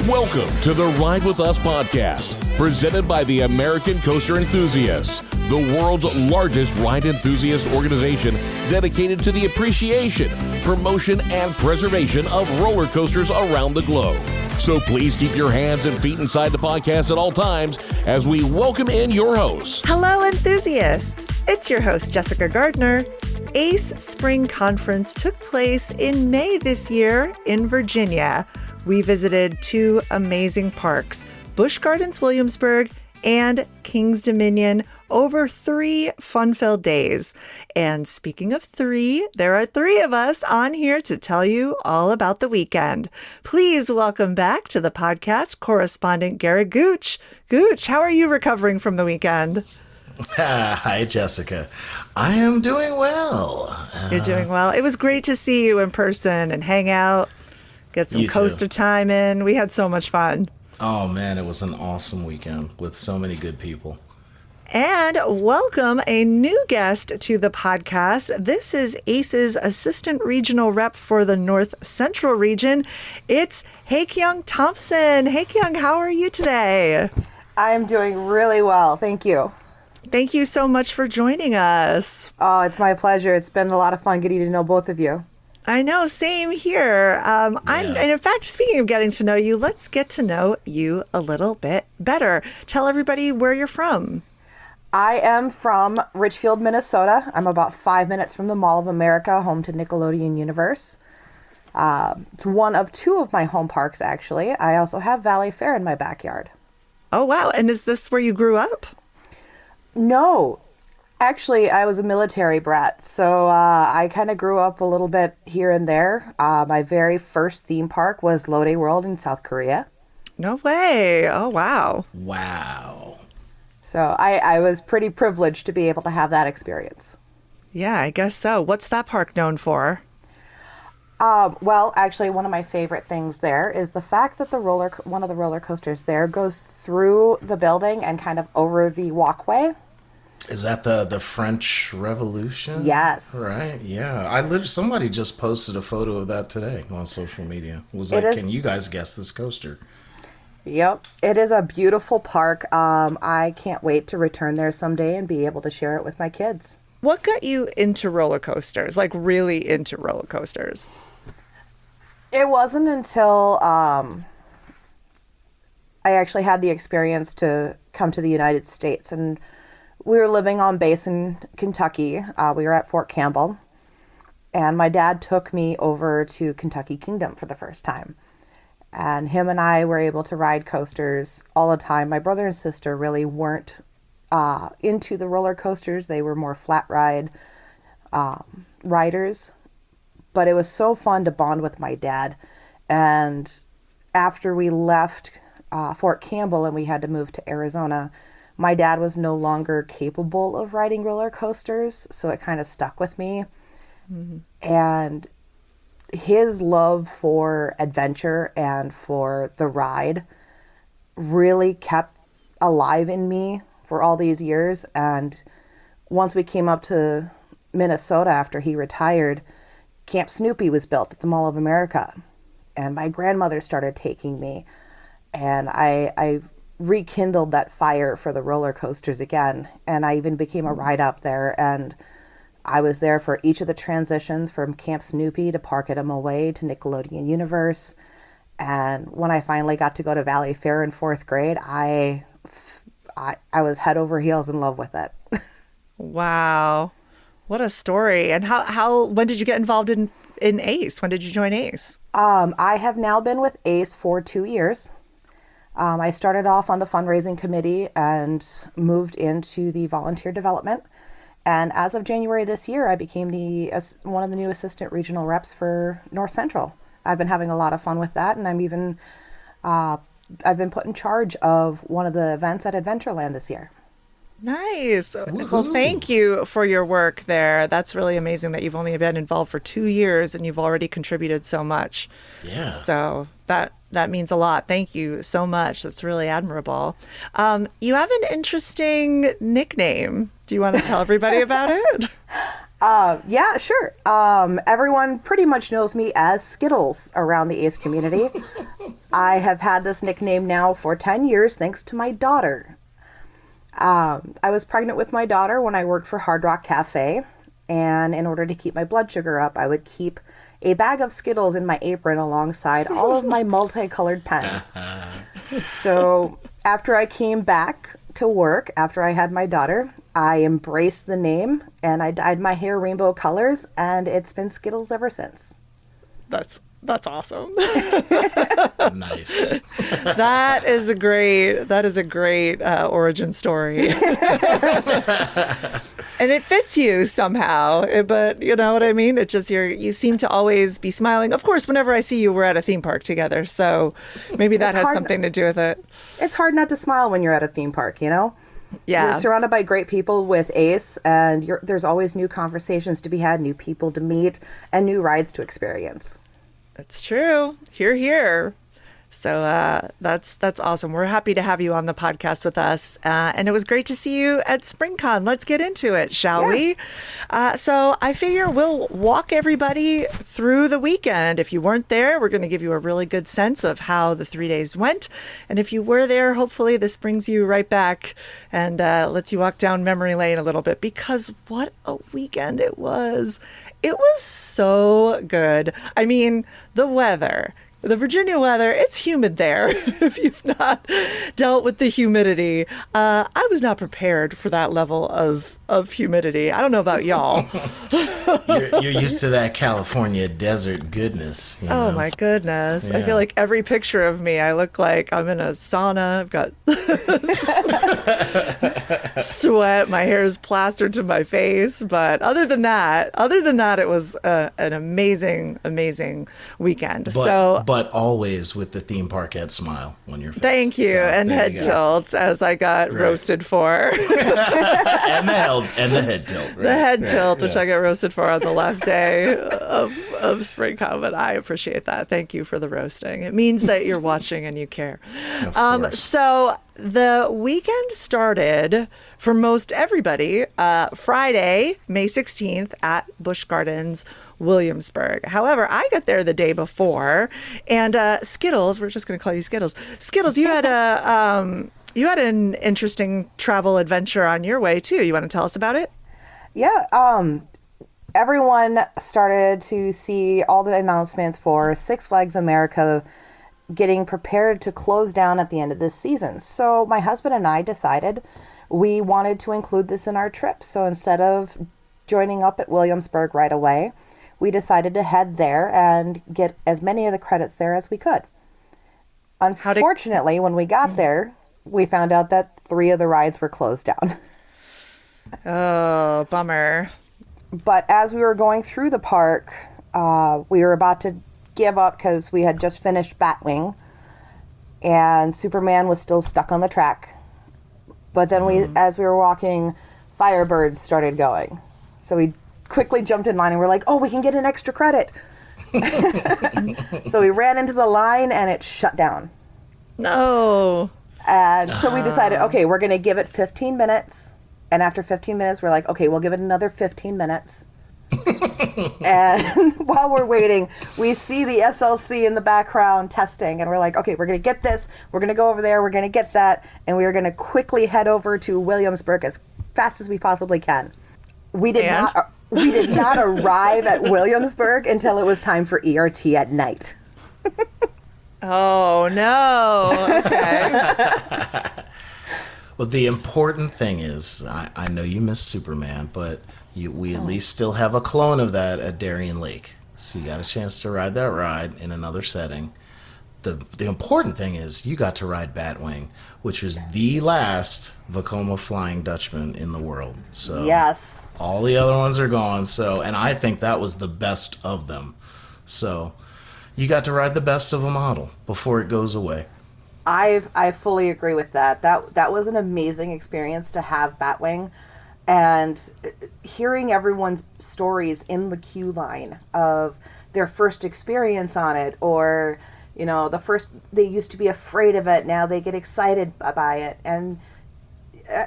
Welcome to the Ride With Us podcast, presented by the American Coaster Enthusiasts, the world's largest ride enthusiast organization dedicated to the appreciation, promotion, and preservation of roller coasters around the globe. So please keep your hands and feet inside the podcast at all times as we welcome in your host. Hello, enthusiasts. It's your host, Jessica Gardner. ACE Spring Conference took place in May this year in Virginia. We visited two amazing parks, Busch Gardens, Williamsburg, and Kings Dominion, over 3 fun-filled days. And speaking of 3, there are 3 of us on here to tell you all about the weekend. Please welcome back to the podcast, Correspondent Gerik Gooch. Gooch, how are you recovering from the weekend? Hi, Jessica. I am doing well. You're doing well. It was great to see you in person and hang out, get some coaster time in. We had so much fun. Oh, man, it was an awesome weekend with so many good people. And welcome a new guest to the podcast. This is ACE's Assistant Regional Rep for the North Central region. It's HaeKyung Thompson. HaeKyung, how are you today? I'm doing really well. Thank you. Thank you so much for joining us. Oh, it's my pleasure. It's been a lot of fun getting to know both of you. I know, same here. And in fact, speaking of getting to know you, let's get to know you a little bit better. Tell everybody where you're from. I am from Richfield, Minnesota. I'm about 5 minutes from the Mall of America, home to Nickelodeon Universe. It's one of 2 of my home parks, actually. I also have Valley Fair in my backyard. Oh, wow. And is this where you grew up? No. Actually, I was a military brat, so I kind of grew up a little bit here and there. My very first theme park was Lode World in South Korea. No way. Oh, wow. Wow. So I was pretty privileged to be able to have that experience. Yeah, I guess so. What's that park known for? Well, actually, one of my favorite things there is the fact that one of the roller coasters there goes through the building and kind of over the walkway. Is that the French Revolution? Yes. Right, yeah. Somebody just posted a photo of that today on social media. It was like, can you guys guess this coaster? Yep. It is a beautiful park. I can't wait to return there someday and be able to share it with my kids. What got you into roller coasters, like really into roller coasters? It wasn't until I actually had the experience to come to the United States, and we were living on base in Kentucky. We were at Fort Campbell, and my dad took me over to Kentucky Kingdom for the first time. And him and I were able to ride coasters all the time. My brother and sister really weren't into the roller coasters. They were more flat ride riders. But it was so fun to bond with my dad. And after we left Fort Campbell and we had to move to Arizona, my dad was no longer capable of riding roller coasters, so it kind of stuck with me. Mm-hmm. And his love for adventure and for the ride really kept alive in me for all these years. And once we came up to Minnesota after he retired, Camp Snoopy was built at the Mall of America. And my grandmother started taking me. And I rekindled that fire for the roller coasters again. And I even became a ride up there. And I was there for each of the transitions from Camp Snoopy to Park at MOA to Nickelodeon Universe. And when I finally got to go to Valley Fair in 4th grade, I was head over heels in love with it. Wow. What a story. And when did you get involved in ACE? When did you join ACE? I have now been with ACE for 2 years. I started off on the fundraising committee and moved into the volunteer development. And as of January this year, I became one of the new assistant regional reps for North Central. I've been having a lot of fun with that, and I've been put in charge of one of the events at Adventureland this year. Nice. Woo-hoo. Well, thank you for your work there. That's really amazing that you've only been involved for 2 years and you've already contributed so much. Yeah. So that means a lot. Thank you so much. That's really admirable. You have an interesting nickname. Do you want to tell everybody about it? Yeah, sure. Everyone pretty much knows me as Skittles around the Ace community. I have had this nickname now for 10 years thanks to my daughter. I was pregnant with my daughter when I worked for Hard Rock Cafe, and in order to keep my blood sugar up, I would keep a bag of Skittles in my apron alongside all of my multicolored pens. So after I came back to work, after I had my daughter, I embraced the name and I dyed my hair rainbow colors, and it's been Skittles ever since. That's awesome. Nice. That is a great origin story. And it fits you somehow, but you know what I mean? It just, you seem to always be smiling. Of course, whenever I see you, we're at a theme park together. So maybe that has something to do with it. It's hard not to smile when you're at a theme park, you know? Yeah. You're surrounded by great people with Ace, and there's always new conversations to be had, new people to meet, and new rides to experience. That's true. Hear, hear. So that's awesome. We're happy to have you on the podcast with us. And it was great to see you at SpringCon. Let's get into it, shall we? So I figure we'll walk everybody through the weekend. If you weren't there, we're going to give you a really good sense of how the 3 days went. And if you were there, hopefully this brings you right back and lets you walk down memory lane a little bit, because what a weekend it was. It was so good. I mean, the weather. The Virginia weather, it's humid there. If you've not dealt with the humidity, I was not prepared for that level of humidity. I don't know about y'all. You're used to that California desert goodness. You know? Oh my goodness. Yeah. I feel like every picture of me, I look like I'm in a sauna. I've got sweat. My hair is plastered to my face. But other than that, it was an amazing, amazing weekend. But always with the theme parkette smile on your face. Thank you. So, and head tilt, as I got roasted for. and the head tilt. Right? The head tilt, which I Yes. got roasted for on the last day of SpringCon, but I appreciate that. Thank you for the roasting. It means that you're watching and you care. Of course. So the weekend started for most everybody Friday, May 16th at Busch Gardens, Williamsburg. However, I got there the day before, and Skittles, we're just going to call you Skittles. Skittles, you had an interesting travel adventure on your way too. You want to tell us about it? Yeah, everyone started to see all the announcements for Six Flags America getting prepared to close down at the end of this season. So my husband and I decided we wanted to include this in our trip. So instead of joining up at Williamsburg right away, we decided to head there and get as many of the credits there as we could. Unfortunately, when we got there, we found out that 3 of the rides were closed down. Oh, bummer. But as we were going through the park, we were about to give up because we had just finished Batwing, and Superman was still stuck on the track. But then as we were walking, Firebirds started going. So we quickly jumped in line and we're like, oh, we can get an extra credit. So we ran into the line and it shut down. No. And so we decided, okay, we're going to give it 15 minutes. And after 15 minutes, we're like, okay, we'll give it another 15 minutes. And while we're waiting, we see the SLC in the background testing. And we're like, okay, we're going to get this. We're going to go over there. We're going to get that. And we are going to quickly head over to Williamsburg as fast as we possibly can. We did not arrive at Williamsburg until it was time for ERT at night. Oh, no. Okay. Well, the important thing is, I know you miss Superman, but we at least still have a clone of that at Darien Lake. So you got a chance to ride that ride in another setting. The important thing is you got to ride Batwing, which was the last Vekoma Flying Dutchman in the world. So yes. All the other ones are gone. And I think that was the best of them. So you got to ride the best of a model before it goes away. I fully agree with that. That was an amazing experience to have Batwing, and hearing everyone's stories in the queue line of their first experience on it, or they used to be afraid of it, now they get excited by it, and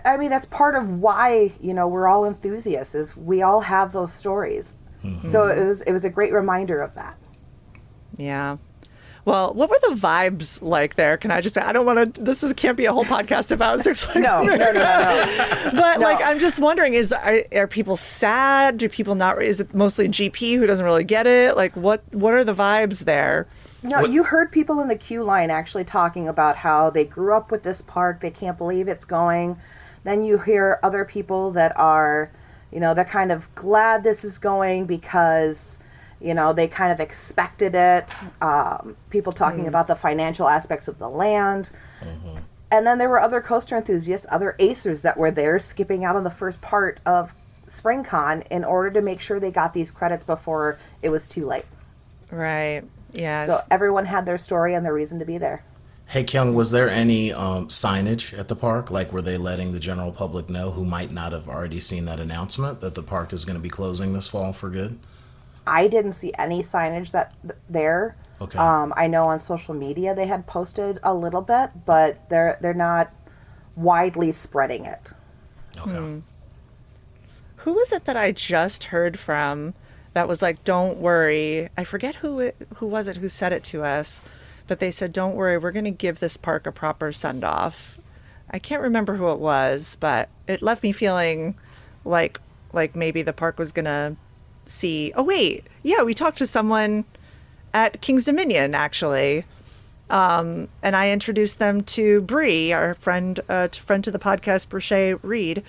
I mean, that's part of why, we're all enthusiasts, is we all have those stories. Mm-hmm. So it was a great reminder of that. Yeah. Well, what were the vibes like there? Can I just say, I don't want to, can't be a whole podcast about Six Flags. No. But I'm just wondering, are people sad? Do people not, is it mostly GP who doesn't really get it? Like, what are the vibes there? No, you heard people in the queue line actually talking about how they grew up with this park. They can't believe it's going. Then you hear other people that are, they're kind of glad this is going because, they kind of expected it. People talking about the financial aspects of the land. Mm-hmm. And then there were other coaster enthusiasts, other acers that were there skipping out on the first part of SpringCon in order to make sure they got these credits before it was too late. Right. Yes. So everyone had their story and their reason to be there. HaeKyung, was there any signage at the park? Like, were they letting the general public know who might not have already seen that announcement that the park is going to be closing this fall for good? I didn't see any signage there. Okay. I know on social media they had posted a little bit, but they're not widely spreading it. Okay. Who was it that I just heard from that was like, don't worry? I forget who was it who said it to us, but they said, don't worry, we're going to give this park a proper send-off. I can't remember who it was, but it left me feeling like maybe the park was going to see. Oh, wait. Yeah, we talked to someone at King's Dominion, actually. And I introduced them to Bree, our friend to the podcast, Bridgette Reed,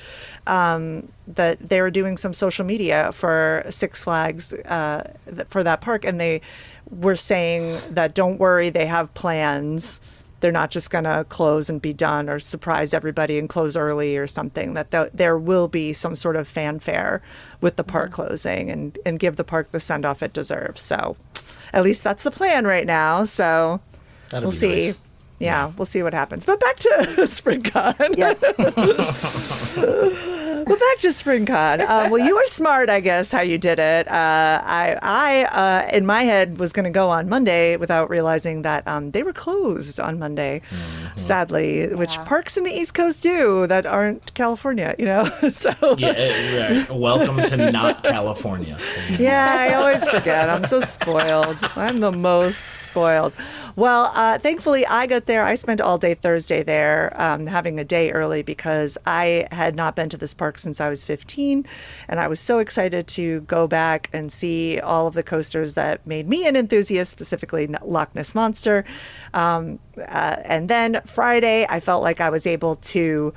that they were doing some social media for Six Flags for that park. And they were saying that, don't worry, they have plans. They're not just going to close and be done or surprise everybody and close early or something, that there will be some sort of fanfare with the park closing and give the park the send-off it deserves. So at least that's the plan right now. So we'll see. Nice. Yeah, we'll see what happens. But back to SpringCon. Yes. Well, back to SpringCon. Well, you were smart, I guess, how you did it. I in my head, was going to go on Monday without realizing that they were closed on Monday, sadly, which parks in the East Coast do that aren't California, So yeah, right. Welcome to not California. Yeah, I always forget. I'm so spoiled. I'm the most spoiled. Well, thankfully, I got there. I spent all day Thursday there, having a day early because I had not been to this park since I was 15. And I was so excited to go back and see all of the coasters that made me an enthusiast, specifically Loch Ness Monster. And then Friday, I felt like I was able to,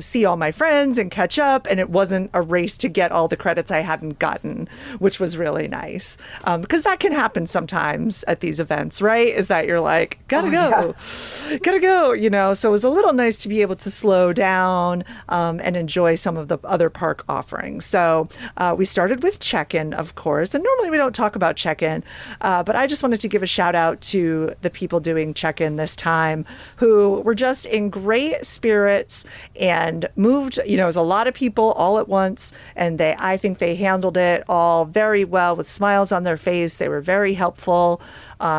see all my friends and catch up. And it wasn't a race to get all the credits I hadn't gotten, which was really nice. Because that can happen sometimes at these events, right? Is that you're like, gotta go. So it was a little nice to be able to slow down and enjoy some of the other park offerings. So we started with check-in, of course. And normally we don't talk about check-in, but I just wanted to give a shout out to the people doing check-in this time who were just in great spirits and moved, it was a lot of people all at once. And I think they handled it all very well with smiles on their face. They were very helpful.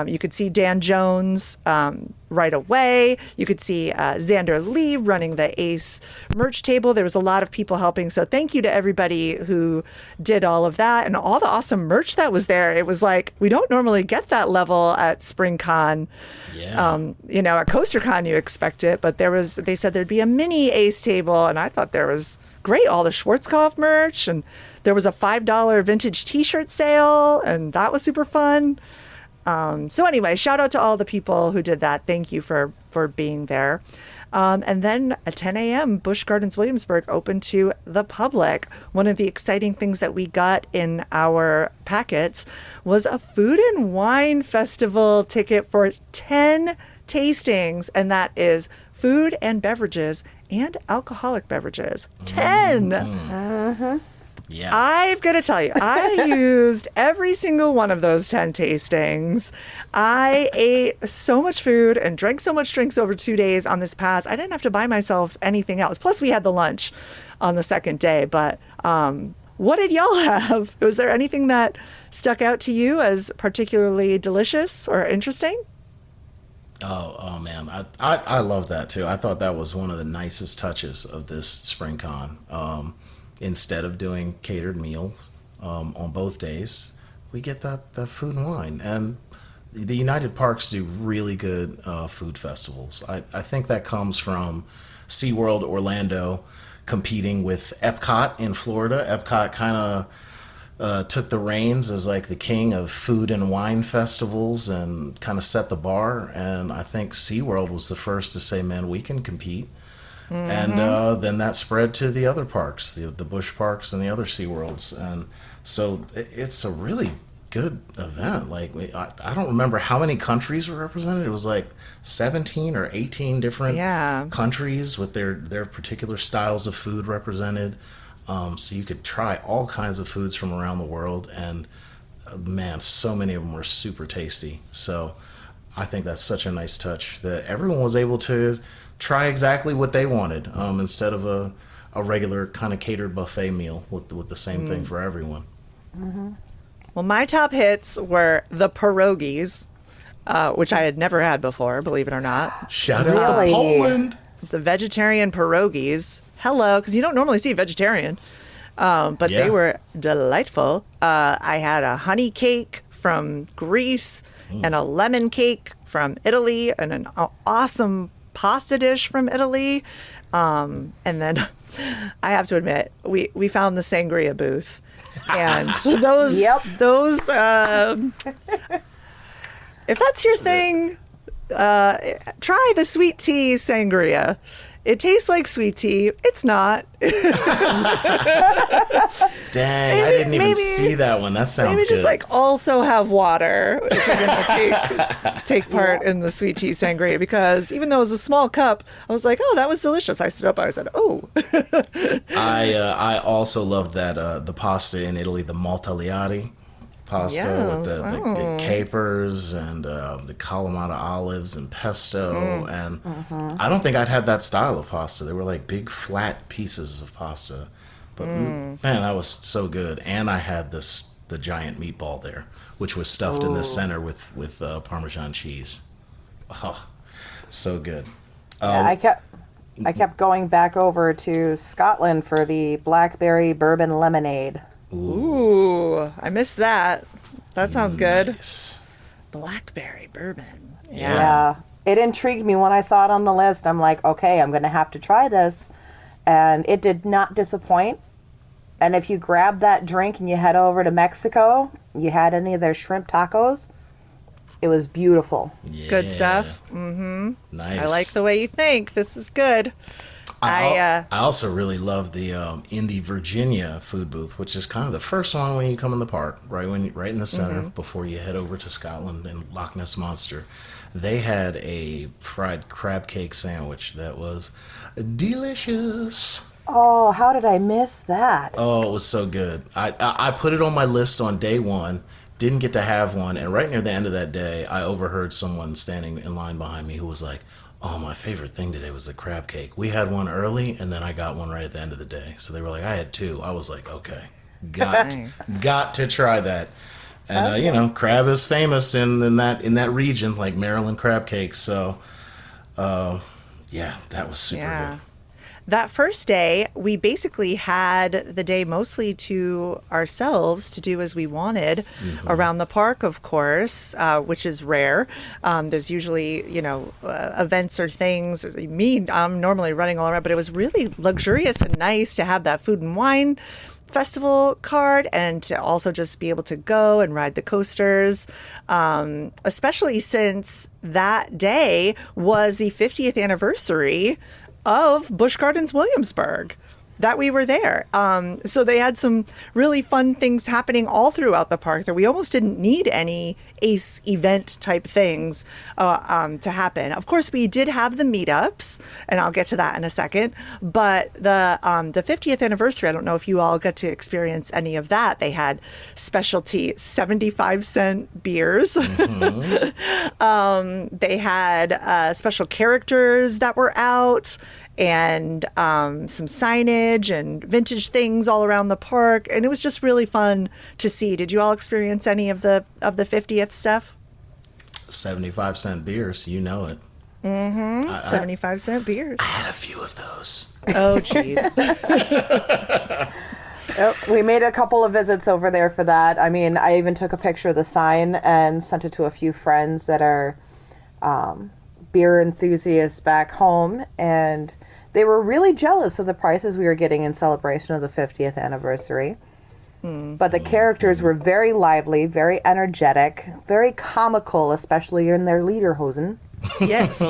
You could see Dan Jones right away. You could see Xander Lee running the Ace merch table. There was a lot of people helping. So thank you to everybody who did all of that and all the awesome merch that was there. It was like, we don't normally get that level at SpringCon. Yeah. At CoasterCon you expect it, but they said there'd be a mini Ace table, and I thought there was great, all the Schwarzkopf merch, and there was a $5 vintage t-shirt sale, and that was super fun. So anyway, shout out to all the people who did that. Thank you for being there. And then at 10 a.m., Busch Gardens Williamsburg opened to the public. One of the exciting things that we got in our packets was a food and wine festival ticket for 10 tastings, and that is food and beverages and alcoholic beverages. 10! Mm-hmm. Yeah. I've got to tell you, I used every single one of those 10 tastings. I ate so much food and drank so much drinks over 2 days on this pass. I didn't have to buy myself anything else. Plus, we had the lunch on the second day. But what did y'all have? Was there anything that stuck out to you as particularly delicious or interesting? Oh man, I love that too. I thought that was one of the nicest touches of this spring con. Instead of doing catered meals on both days, we get that food and wine. And the United Parks do really good food festivals. I think that comes from SeaWorld Orlando competing with Epcot in Florida. Epcot kind of took the reins as like the king of food and wine festivals and kind of set the bar. And I think SeaWorld was the first to say, man, we can compete. Mm-hmm. And then that spread to the other parks, the Busch parks and the other SeaWorlds. And so it's a really good event. Like, I don't remember how many countries were represented. It was like 17 or 18 different countries with their particular styles of food represented. So you could try all kinds of foods from around the world, and man, so many of them were super tasty. So I think that's such a nice touch that everyone was able to try exactly what they wanted, instead of a regular kind of catered buffet meal with the same thing for everyone. Mm-hmm. Well, my top hits were the pierogies, which I had never had before, believe it or not. Shout out to Poland! The vegetarian pierogies. Hello, because you don't normally see vegetarian, but they were delightful. I had a honey cake from Greece and a lemon cake from Italy and an awesome pasta dish from Italy. And then I have to admit, we found the sangria booth. And those, if that's your thing, try the sweet tea sangria. It tastes like sweet tea. It's not. Dang, I didn't even see that one. That sounds maybe good. Just like also have water if you're going to take part in the sweet tea sangria, because even though it was a small cup, I was like, oh, that was delicious. I stood up. I said, oh. I also loved that the pasta in Italy, the maltagliati pasta with the capers and the Kalamata olives and pesto. And I don't think I'd had that style of pasta. They were like big flat pieces of pasta. But man, that was so good. And I had the giant meatball there, which was stuffed in the center with Parmesan cheese. Oh, so good. I kept going back over to Scotland for the blackberry bourbon lemonade. Ooh, I missed that. That sounds good. Nice. Blackberry bourbon. Yeah. It intrigued me when I saw it on the list. I'm like, okay, I'm going to have to try this. And it did not disappoint. And if you grab that drink and you head over to Mexico, you had any of their shrimp tacos, it was beautiful. Yeah. Good stuff. Mm-hmm. Nice. I like the way you think. This is good. I also really love the in the Virginia food booth, which is kind of the first one when you come in the park, right in the center before you head over to Scotland and Loch Ness Monster. They had a fried crab cake sandwich that was delicious. Oh, how did I miss that? Oh, it was so good. I put it on my list on day one, didn't get to have one, and right near the end of that day, I overheard someone standing in line behind me who was like, oh, my favorite thing today was the crab cake. We had one early, and then I got one right at the end of the day. So they were like, I had two. I was like, okay, got to try that. And crab is famous in that region, like Maryland crab cakes. So, that was super good. That first day, we basically had the day mostly to ourselves to do as we wanted around the park, of course, which is rare. There's usually, events or things. I'm normally running all around, but it was really luxurious and nice to have that food and wine festival card and to also just be able to go and ride the coasters, especially since that day was the 50th anniversary of Busch Gardens Williamsburg that we were there. So they had some really fun things happening all throughout the park that we almost didn't need any ACE event type things to happen. Of course, we did have the meetups, and I'll get to that in a second. But the 50th anniversary, I don't know if you all got to experience any of that. They had specialty 75-cent beers. They had special characters that were out, and some signage and vintage things all around the park, and it was just really fun to see. Did you all experience any of the 50th stuff? 75-cent beers, you know it. 75-cent beers. I had a few of those. Oh, jeez. We made a couple of visits over there for that. I mean, I even took a picture of the sign and sent it to a few friends that are beer enthusiasts back home, and they were really jealous of the prices we were getting in celebration of the 50th anniversary. But the characters were very lively, very energetic, very comical, especially in their lederhosen. Yes.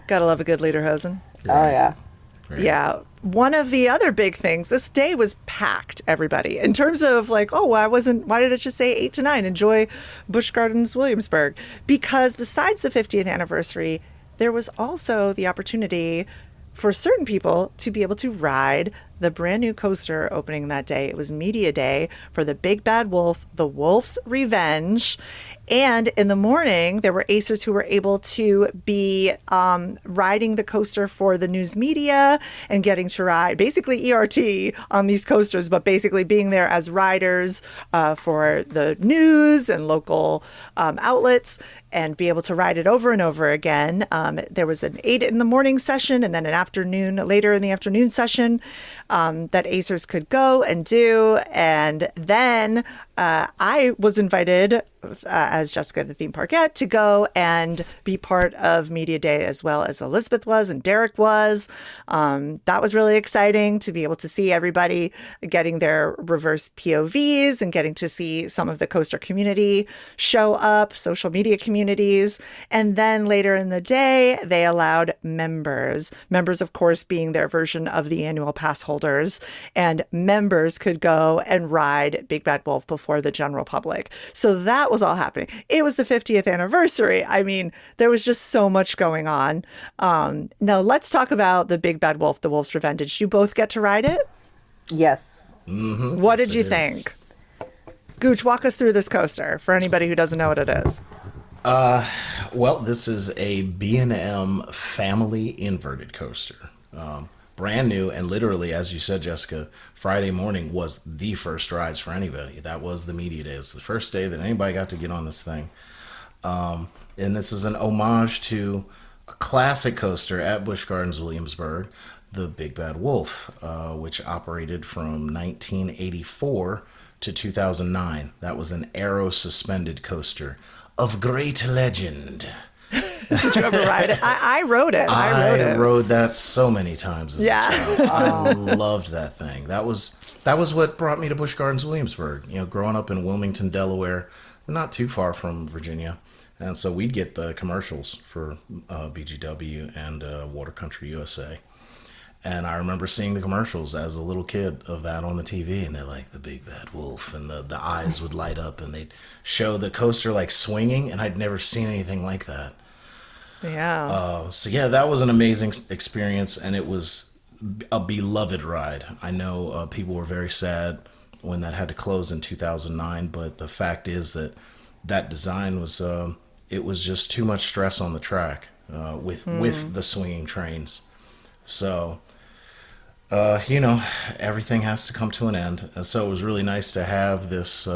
Gotta love a good lederhosen. Oh, yeah. Right. Yeah. One of the other big things, this day was packed, everybody, in terms of like, oh, why did it just say 8 to 9? Enjoy Busch Gardens, Williamsburg. Because besides the 50th anniversary, there was also the opportunity for certain people to be able to ride the brand new coaster opening that day. It was media day for the Big Bad Wolf, the Wolf's Revenge. And in the morning, there were acers who were able to be riding the coaster for the news media and getting to ride basically ERT on these coasters, but basically being there as riders for the news and local outlets and be able to ride it over and over again. There was an 8 in the morning session and then later in the afternoon session that acers could go and do. And then I was invited as Jessica the theme parkette to go and be part of Media Day, as well as Elizabeth was and Gerik was. That was really exciting to be able to see everybody getting their reverse POVs and getting to see some of the coaster community show up, social media communities. And then later in the day, they allowed members, of course, being their version of the annual pass holders, and members could go and ride Big Bad Wolf before the general public. So that was all happening. It was the 50th anniversary. I mean, there was just so much going on. Now let's talk about the Big Bad Wolf, the Wolf's Revenge. Did you both get to ride it? Yes. Mm-hmm. What did you think? Gooch, walk us through this coaster for anybody who doesn't know what it is. Well, this is a B&M family inverted coaster. Brand new, and literally, as you said, Jessica, Friday morning was the first rides for anybody. That was the media day. It was the first day that anybody got to get on this thing. And this is an homage to a classic coaster at Busch Gardens, Williamsburg, the Big Bad Wolf, which operated from 1984 to 2009. That was an aero-suspended coaster of great legend. Did you ever ride it? I rode it. I rode that so many times as a Yeah. child. I loved that thing. That was what brought me to Busch Gardens, Williamsburg. You know, growing up in Wilmington, Delaware, not too far from Virginia. And so we'd get the commercials for BGW and Water Country USA. And I remember seeing the commercials as a little kid of that on the TV, and they're like, the Big Bad Wolf, and the eyes would light up, and they'd show the coaster like swinging, and I'd never seen anything like that. Yeah. So yeah, that was an amazing experience, and it was a beloved ride. I know people were very sad when that had to close in 2009, but the fact is that design was it was just too much stress on the track with the swinging trains. So everything has to come to an end. And so it was really nice to have this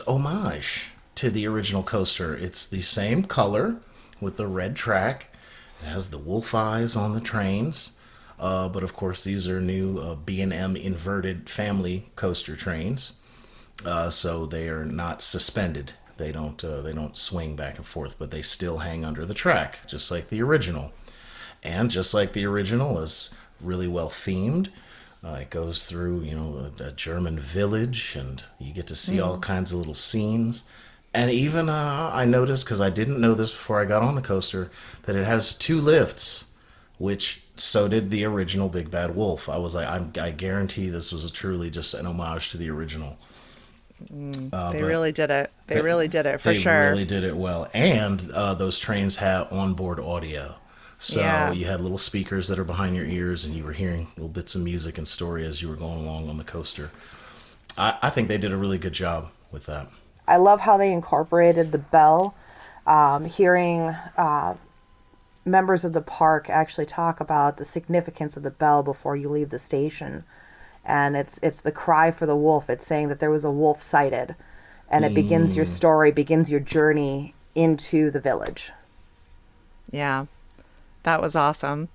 homage to the original coaster. It's the same color with the red track. It has the wolf eyes on the trains. But of course, these are new B&M inverted family coaster trains. So they are not suspended. They don't swing back and forth, but they still hang under the track, just like the original. And just like the original is really well themed. It goes through, a German village, and you get to see all kinds of little scenes. And even I noticed, because I didn't know this before I got on the coaster, that it has 2 lifts, which so did the original Big Bad Wolf. I was like, I guarantee this was truly just an homage to the original. They really did it. They really did it, for sure. They really did it well. And those trains had onboard audio. So you had little speakers that are behind your ears, and you were hearing little bits of music and story as you were going along on the coaster. I think they did a really good job with that. I love how they incorporated the bell. Hearing members of the park actually talk about the significance of the bell before you leave the station. And it's the cry for the wolf. It's saying that there was a wolf sighted. and it begins your story, begins your journey into the village. Yeah, that was awesome.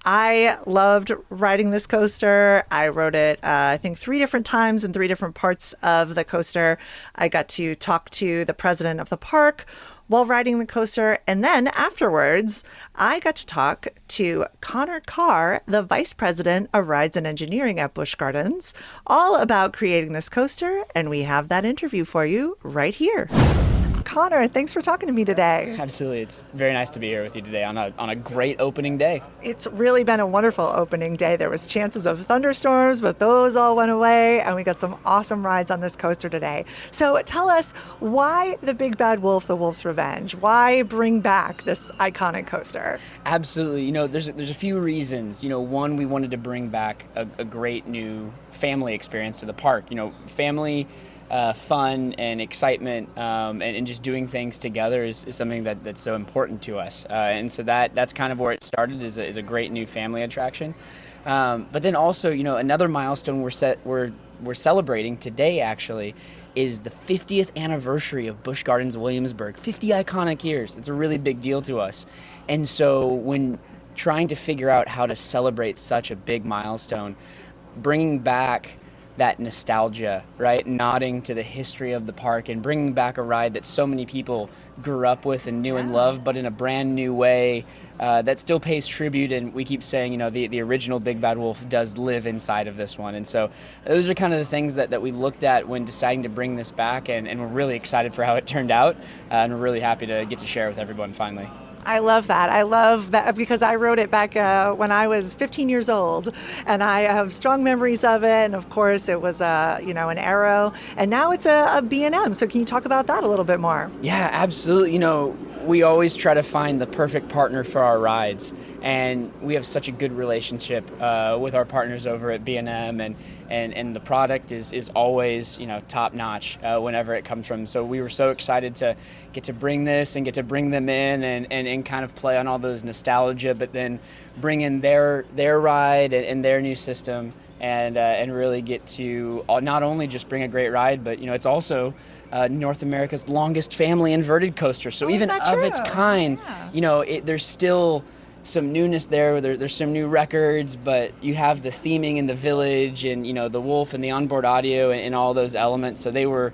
I loved riding this coaster. I rode it, I think, 3 different times in 3 different parts of the coaster. I got to talk to the president of the park while riding the coaster. And then afterwards, I got to talk to Carr, the vice president of rides and engineering at Busch Gardens, all about creating this coaster. And we have that interview for you right here. Connor, thanks for talking to me today. Absolutely. It's very nice to be here with you today on a great opening day. It's really been a wonderful opening day. There was chances of thunderstorms, but those all went away, and we got some awesome rides on this coaster today. So tell us, why the Big Bad Wolf, the Wolf's Revenge? Why bring back this iconic coaster? Absolutely. There's a few reasons. One, we wanted to bring back a great new family experience to the park. Family fun and excitement, and just doing things together is something that's so important to us. And so that's kind of where it started, is a great new family attraction. But then also, another milestone we're celebrating today actually is the 50th anniversary of Busch Gardens Williamsburg. 50 iconic years. It's a really big deal to us. And so when trying to figure out how to celebrate such a big milestone, bringing back that nostalgia, right? Nodding to the history of the park and bringing back a ride that so many people grew up with and knew and loved, but in a brand new way that still pays tribute. And we keep saying, the original Big Bad Wolf does live inside of this one. And so those are kind of the things that we looked at when deciding to bring this back. And we're really excited for how it turned out. And we're really happy to get to share with everyone finally. I love that. I love that because I wrote it back when I was 15 years old, and I have strong memories of it. And of course, it was an Arrow, and now it's a B&M. So can you talk about that a little bit more? Yeah, absolutely. We always try to find the perfect partner for our rides, and we have such a good relationship with our partners over at B&M, and the product is always top notch whenever it comes from. So we were so excited to get to bring this and get to bring them in and kind of play on all those nostalgia, but then bring in their ride and their new system, and really get to not only just bring a great ride, but it's also North America's longest family inverted coaster. So even of its kind, there's still some newness there. There's some new records, but you have the theming in the village and, the wolf and the onboard audio and all those elements. So they were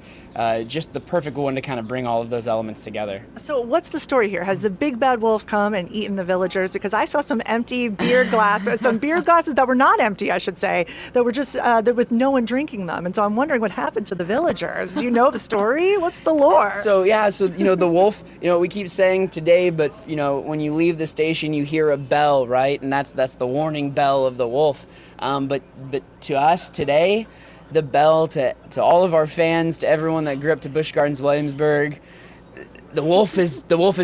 just the perfect one to kind of bring all of those elements together. So what's the story here? Has the Big Bad Wolf come and eaten the villagers? Because I saw some empty beer glasses, some beer glasses that were not empty, I should say, that were just there with no one drinking them. And so I'm wondering what happened to the villagers. Do you know the story? What's the lore? So the wolf, we keep saying today, but when you leave the station, you hear a bell, right? And that's the warning bell of the wolf. But to us today, the bell to all of our fans, to everyone that grew up to Busch Gardens Williamsburg, the wolf is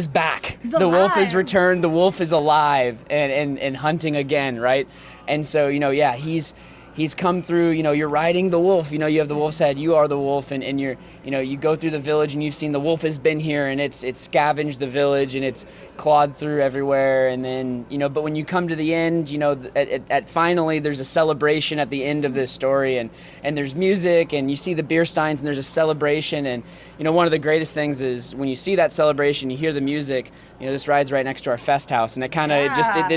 back. The wolf has returned. The wolf is alive and hunting again, right? And so he's come through. You're riding the wolf. You have the wolf's head. You are the wolf, and you're you go through the village and you've seen the wolf has been here, and it's scavenged the village and it's clawed through everywhere. And then but when you come to the end, at finally there's a celebration at the end of this story, and there's music, and you see the beer steins, and there's a celebration. And one of the greatest things is when you see that celebration, you hear the music. This ride's right next to our fest house, and it kind of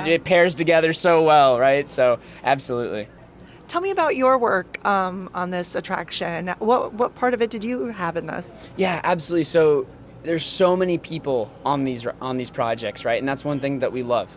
it pairs together so well, right? So absolutely. Tell me about your work on this attraction. What part of it did you have in this? Yeah, absolutely. So there's so many people on these projects, right? And that's one thing that we love.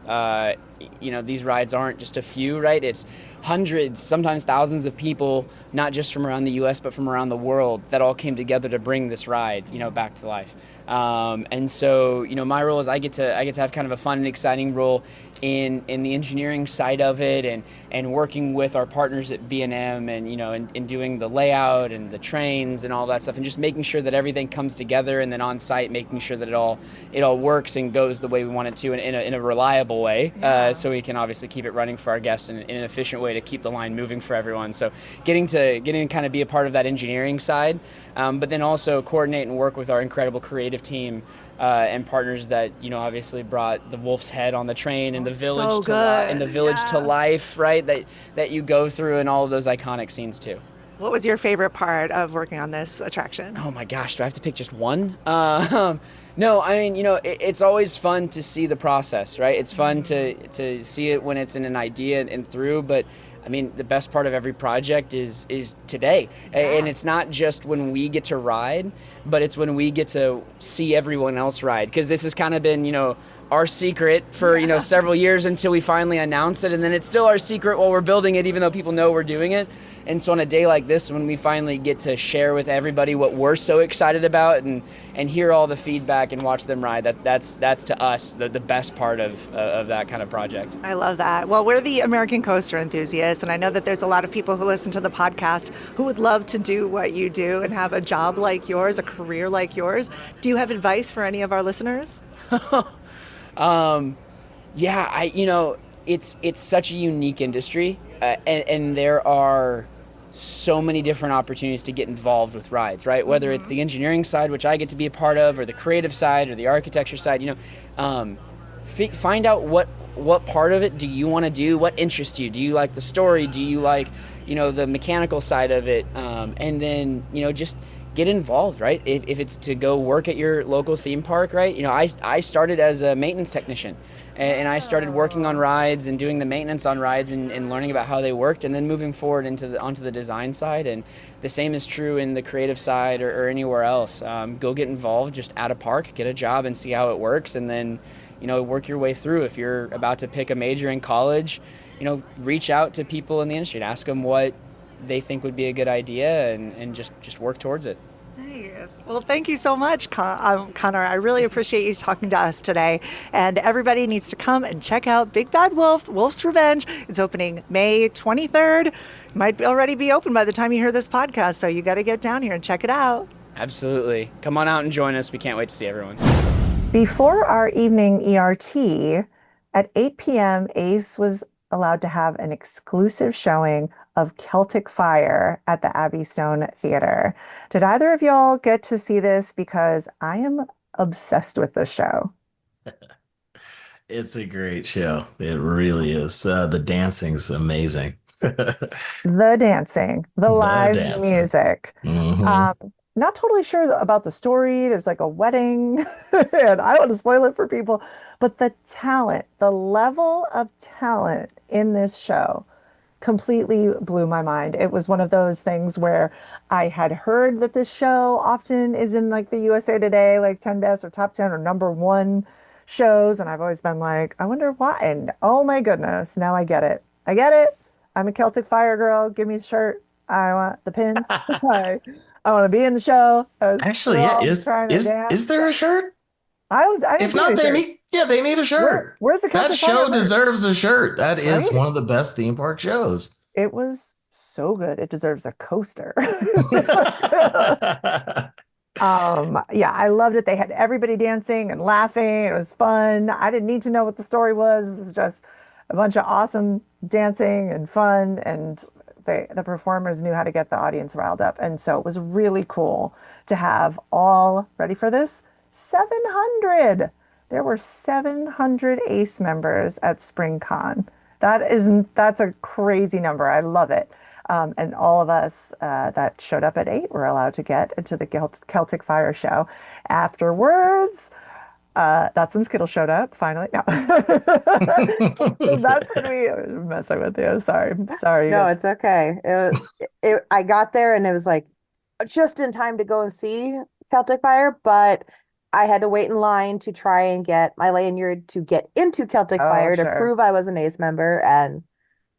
These rides aren't just a few, right? It's hundreds, sometimes thousands of people, not just from around the U.S., but from around the world, that all came together to bring this ride, back to life. And so, my role is I get to have kind of a fun and exciting role in the engineering side of it, and working with our partners at B&M, and doing the layout and the trains and all that stuff, and just making sure that everything comes together, and then on site making sure that it all works and goes the way we want it to in a reliable way, so we can obviously keep it running for our guests in an efficient way to keep the line moving for everyone. So getting to kind of be a part of that engineering side, but then also coordinate and work with our incredible creative team and partners that obviously brought the wolf's head on the train and the village to life, right? That you go through, and all of those iconic scenes too. What was your favorite part of working on this attraction? Oh my gosh, do I have to pick just one? No, I mean, it's always fun to see the process, right? It's fun to see it when it's in an idea and through, but I mean, the best part of every project is today. And it's not just when we get to ride, but it's when we get to see everyone else ride. Because this has kind of been, our secret for, several years until we finally announce it. And then it's still our secret while we're building it, even though people know we're doing it. And so on a day like this, when we finally get to share with everybody what we're so excited about and hear all the feedback and watch them ride, that's to us the best part of that kind of project. I love that. Well, we're the American Coaster Enthusiasts, and I know that there's a lot of people who listen to the podcast who would love to do what you do and have a job like yours, a career like yours. Do you have advice for any of our listeners? Yeah, it's such a unique industry, and there are so many different opportunities to get involved with rides, right? Whether it's the engineering side, which I get to be a part of, or the creative side, or the architecture side, find out what part of it do you want to do, what interests you. Do you like the story? Do you like, the mechanical side of it? And then, just get involved, right? If it's to go work at your local theme park, right? I started as a maintenance technician, and I started working on rides and doing the maintenance on rides and learning about how they worked, and then moving forward onto the design side. And the same is true in the creative side or anywhere else. Go get involved just at a park, get a job, and see how it works, and then work your way through. If you're about to pick a major in college, reach out to people in the industry and ask them what they think would be a good idea, and just work towards it. Nice. Well, thank you so much, Connor. I really appreciate you talking to us today. And everybody needs to come and check out Big Bad Wolf, Wolf's Revenge. It's opening May 23rd. Might already be open by the time you hear this podcast, so you got to get down here and check it out. Absolutely. Come on out and join us. We can't wait to see everyone. Before our evening ERT, at 8 p.m., Ace was allowed to have an exclusive showing of Celtic Fire at the Abbey Stone Theater. Did either of y'all get to see this? Because I am obsessed with this show. It's a great show. It really is. The dancing's amazing. The dancing, the live dancing. music. Mhm. Not totally sure about the story. There's like a wedding, and I don't want to spoil it for people, but the talent, the level of talent in this show completely blew my mind. It was one of those things where I had heard that this show often is in like the USA Today, like 10 best or top 10 or number one shows. And I've always been like, I wonder why. And oh my goodness, now I get it. I get it. I'm a Celtic Fire girl. Give me the shirt. I want the pins. I want to be in the show. Actually, yeah. Is there a shirt? I didn't If see not, any shirts. they need a shirt. Where's the That Celtic Fire show merch? deserves a shirt. That is Right? one of the best theme park shows. It was so good. It deserves a coaster. Yeah, I loved it. They had everybody dancing and laughing. It was fun. I didn't need to know what the story was. It was just a bunch of awesome dancing and fun, and the performers knew how to get the audience riled up. And so it was really cool to have all, ready for this? 700. There were 700 ACE members at SpringCon. That's a crazy number. I love it. And all of us that showed up at 8 were allowed to get into the Celtic Fire show. Afterwards, that's when Skittles showed up, finally. No. That's when we messing with you. Sorry. No, it's okay. I got there and it was like just in time to go and see Celtic Fire, but I had to wait in line to try and get my lanyard to get into Celtic Fire to prove I was an ACE member, and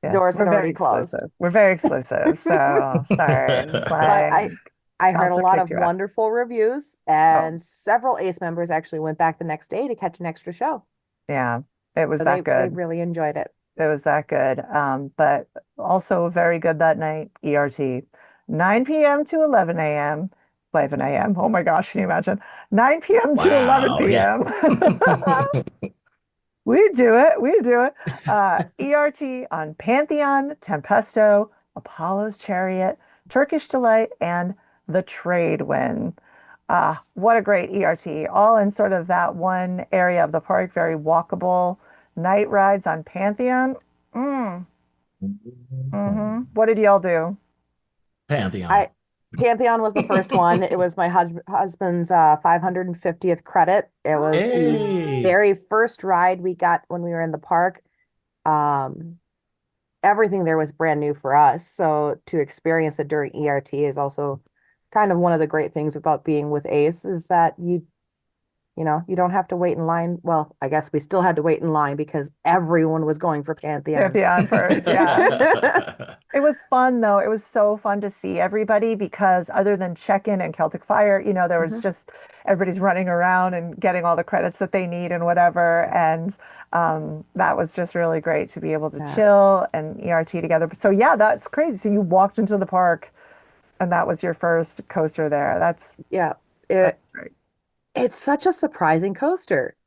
doors had already closed. We're very exclusive, so sorry. But I heard a lot of wonderful reviews, and several ACE members actually went back the next day to catch an extra show. Yeah, it was So that good. They really enjoyed it. It was that good. But also very good that night, ERT. 9 p.m. to 11 a.m. 11 a.m. Oh my gosh, can you imagine? 9 p.m. to 11 p.m. We do it. ERT on Pantheon, Tempesto, Apollo's Chariot, Turkish Delight, and the Trade Wind. What a great ERT, all in sort of that one area of the park, very walkable. Night rides on Pantheon. What did y'all do? Pantheon. Pantheon was the first one. It was my husband's 550th credit. It was the Hey. very first ride we got when we were in the park. Um, Everything there was brand new for us. So to experience it during ERT is also kind of one of the great things about being with Ace is that you don't have to wait in line. Well, I guess we still had to wait in line because everyone was going for Pantheon. Pantheon first, yeah. It was fun though. It was so fun to see everybody because other than check-in and Celtic Fire, there was just everybody's running around and getting all the credits that they need and whatever. And that was just really great to be able to chill and ERT together. So yeah, that's crazy. So you walked into the park and that was your first coaster there. Yeah. That's great. It's such a surprising coaster.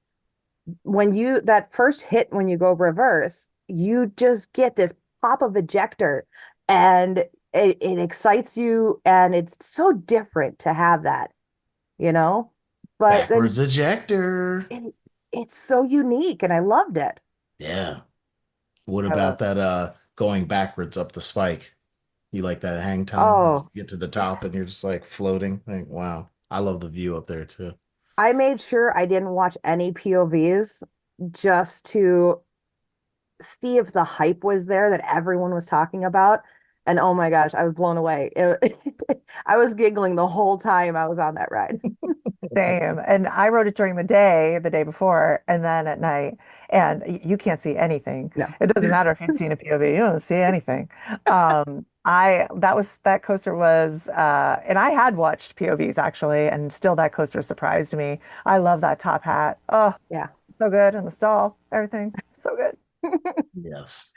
That first hit when you go reverse, you just get this pop of ejector and it excites you and it's so different to have that, you know? But then Backwards ejector. it's so unique and I loved it. Yeah. What I love about that going backwards up the spike? You like that hang time? Oh, You get to the top and you're just like floating. Like, wow. I love the view up there too. I made sure I didn't watch any POVs just to see if the hype was there that everyone was talking about. And oh my gosh, I was blown away. I was giggling the whole time I was on that ride. Same. And I rode it during the day before, and then at night. And you can't see anything. No. It doesn't matter if you'd seen a POV, you don't see anything. That coaster was, and I had watched POVs actually, and still that coaster surprised me. I love that top hat. Oh, Yeah. so good. And the stall, everything, so good. Yes.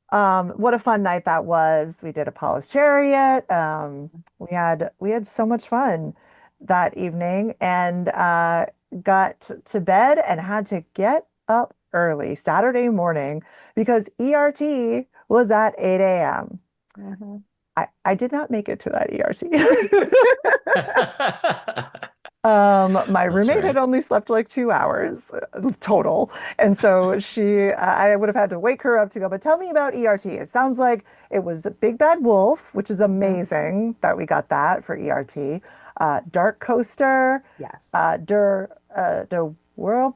What a fun night that was. We did Apollo's Chariot. We had so much fun that evening and got to bed and had to get up early Saturday morning because ERT was at 8 a.m. Mhm. I did not make it to that ERT. My That's roommate right. had only slept like 2 hours total. And so I would have had to wake her up to go, but tell me about ERT. It sounds like it was Big Bad Wolf, which is amazing that we got that for ERT. Dark Coaster, Yes. the Whirl,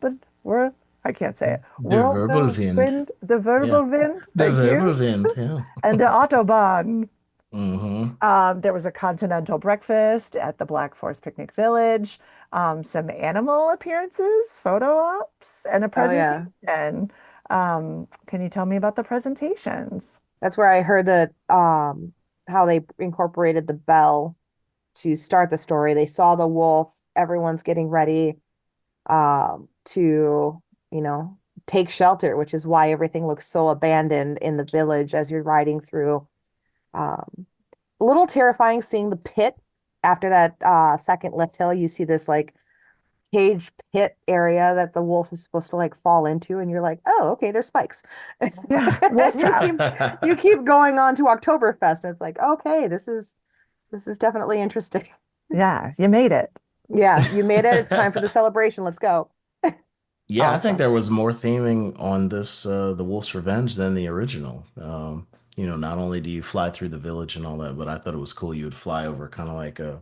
I can't say it. The verbal wind. The Yeah. Wind, The thank you. verbal wind. Yeah. And the Autobahn. Mm-hmm. There was a continental breakfast at the Black Forest Picnic Village, some animal appearances, photo ops, and a Oh yeah. presentation. Can you tell me about the presentations? That's where I heard that how they incorporated the bell to start the story. They saw the wolf, everyone's getting ready to, take shelter, which is why everything looks so abandoned in the village as you're riding through. A little terrifying seeing the pit after that second lift hill. You see this like cage pit area that the wolf is supposed to like fall into, and you're like, oh, okay, there's spikes. Yeah, wolf You keep going on to Oktoberfest, and it's like, okay, this is definitely interesting. Yeah, you made it. Yeah, you made it. It's time for the celebration. Let's go. Yeah, I think Awesome. there was more theming on this The Wolf's Revenge than the original. Not only do you fly through the village and all that, but I thought it was cool you would fly over kind of like an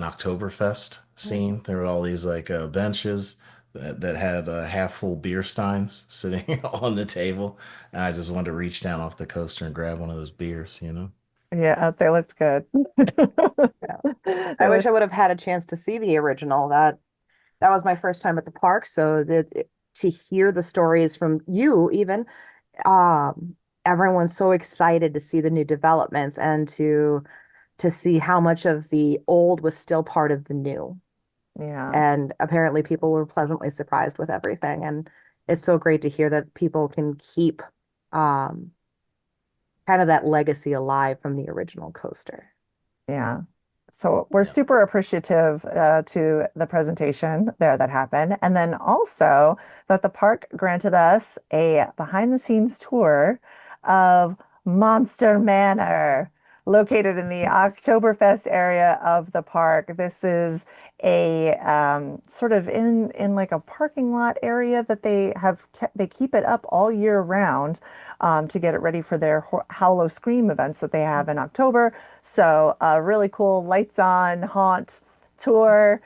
Oktoberfest scene. There were all these like benches that had half full beer steins sitting on the table, and I just wanted to reach down off the coaster and grab one of those beers. Yeah, they looked good. Yeah. They I wish I looked- would have had a chance to see the original. That was my first time at the park, so to hear the stories from you even, everyone's so excited to see the new developments and to see how much of the old was still part of the new. Yeah, And apparently people were pleasantly surprised with everything. And it's so great to hear that people can keep um, kind of that legacy alive from the original coaster. yeah. So we're Yeah. super appreciative to the presentation there that happened. And then also that the park granted us a behind the scenes tour of Monster Manor, located in the Oktoberfest area of the park. This is a sort of in like a parking lot area that they keep it up all year round to get it ready for their Howlo Scream events that they have in October. So really cool lights on haunt tour.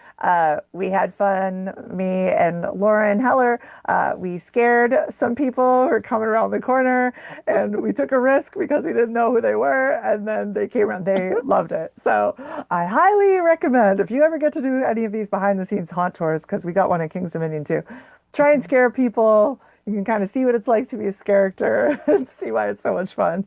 We had fun, me and Lauren Heller. We scared some people who were coming around the corner, and we took a risk because we didn't know who they were. And then they came around, they loved it. So I highly recommend if you ever get to do any of these behind the scenes haunt tours, because we got one at King's Dominion too, try and scare people. You can kind of see what it's like to be a character and see why it's so much fun.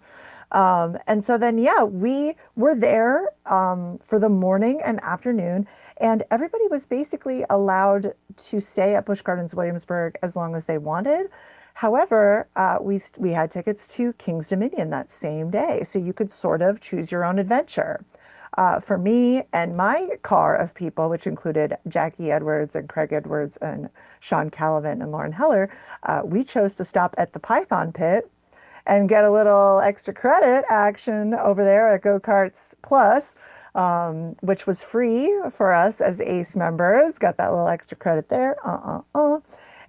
And so then, yeah, we were there for the morning and afternoon, and everybody was basically allowed to stay at Busch Gardens Williamsburg as long as they wanted. However, we had tickets to King's Dominion that same day, so you could sort of choose your own adventure. For me and my car of people, which included Jackie Edwards and Craig Edwards and Sean Calavan and Lauren Heller, we chose to stop at the Python Pit and get a little extra credit action over there at Go-Karts Plus, which was free for us as ACE members. Got that little extra credit there.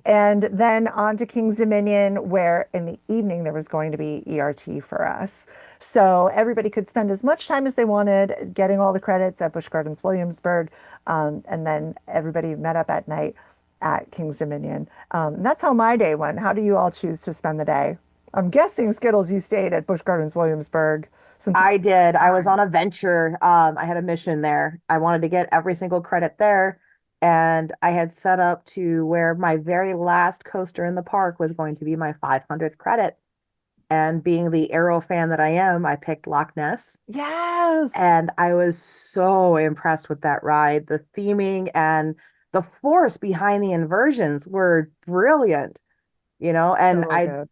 And then on to King's Dominion, where in the evening there was going to be ERT for us. So everybody could spend as much time as they wanted getting all the credits at Busch Gardens Williamsburg. And then everybody met up at night at King's Dominion. And that's how my day went. How do you all choose to spend the day? I'm guessing, Skittles, you stayed at Busch Gardens Williamsburg. I did. I was on a venture. I had a mission there. I wanted to get every single credit there. And I had set up to where my very last coaster in the park was going to be my 500th credit. And being the Arrow fan that I am, I picked Loch Ness. Yes. And I was so impressed with that ride. The theming and the force behind the inversions were brilliant, and So good.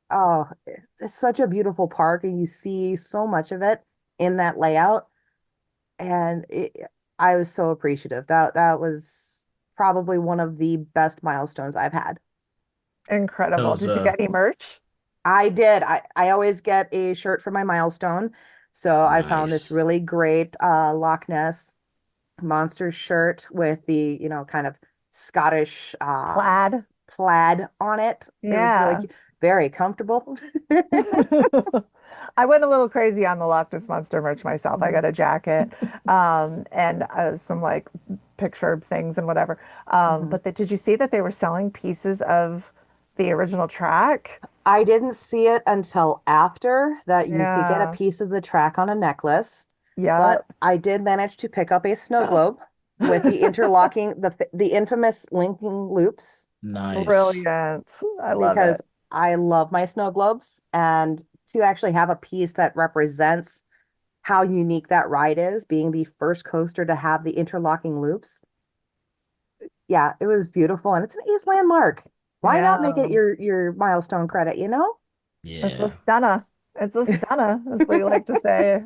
oh, it's such a beautiful park, and you see so much of it in that layout. And I was so appreciative. That was probably one of the best milestones I've had. That Incredible. was Did you get any merch? I did. I always get a shirt for my milestone. So I found this nice. really great Loch Ness Monsters shirt with the, kind of Scottish Plaid. plaid on it. It was really Yeah. very comfortable. I went a little crazy on the Loch Ness Monster merch myself. I got a jacket, and some like picture things and whatever. Mhm. But did you see that they were selling pieces of the original track? I didn't see it until after that you could get a Yeah. piece of the track on a necklace, but Yep. I did manage to pick up a snow globe with the interlocking, the infamous linking loops Nice. Brilliant. I love because it. I love my snow globes, and to actually have a piece that represents how unique that ride is, being the first coaster to have the interlocking loops. Yeah, it was beautiful, and it's an East landmark. Why not make Yeah. it your milestone credit, you know? It's a Yeah. stunner. It's a stunner, is what you like to say.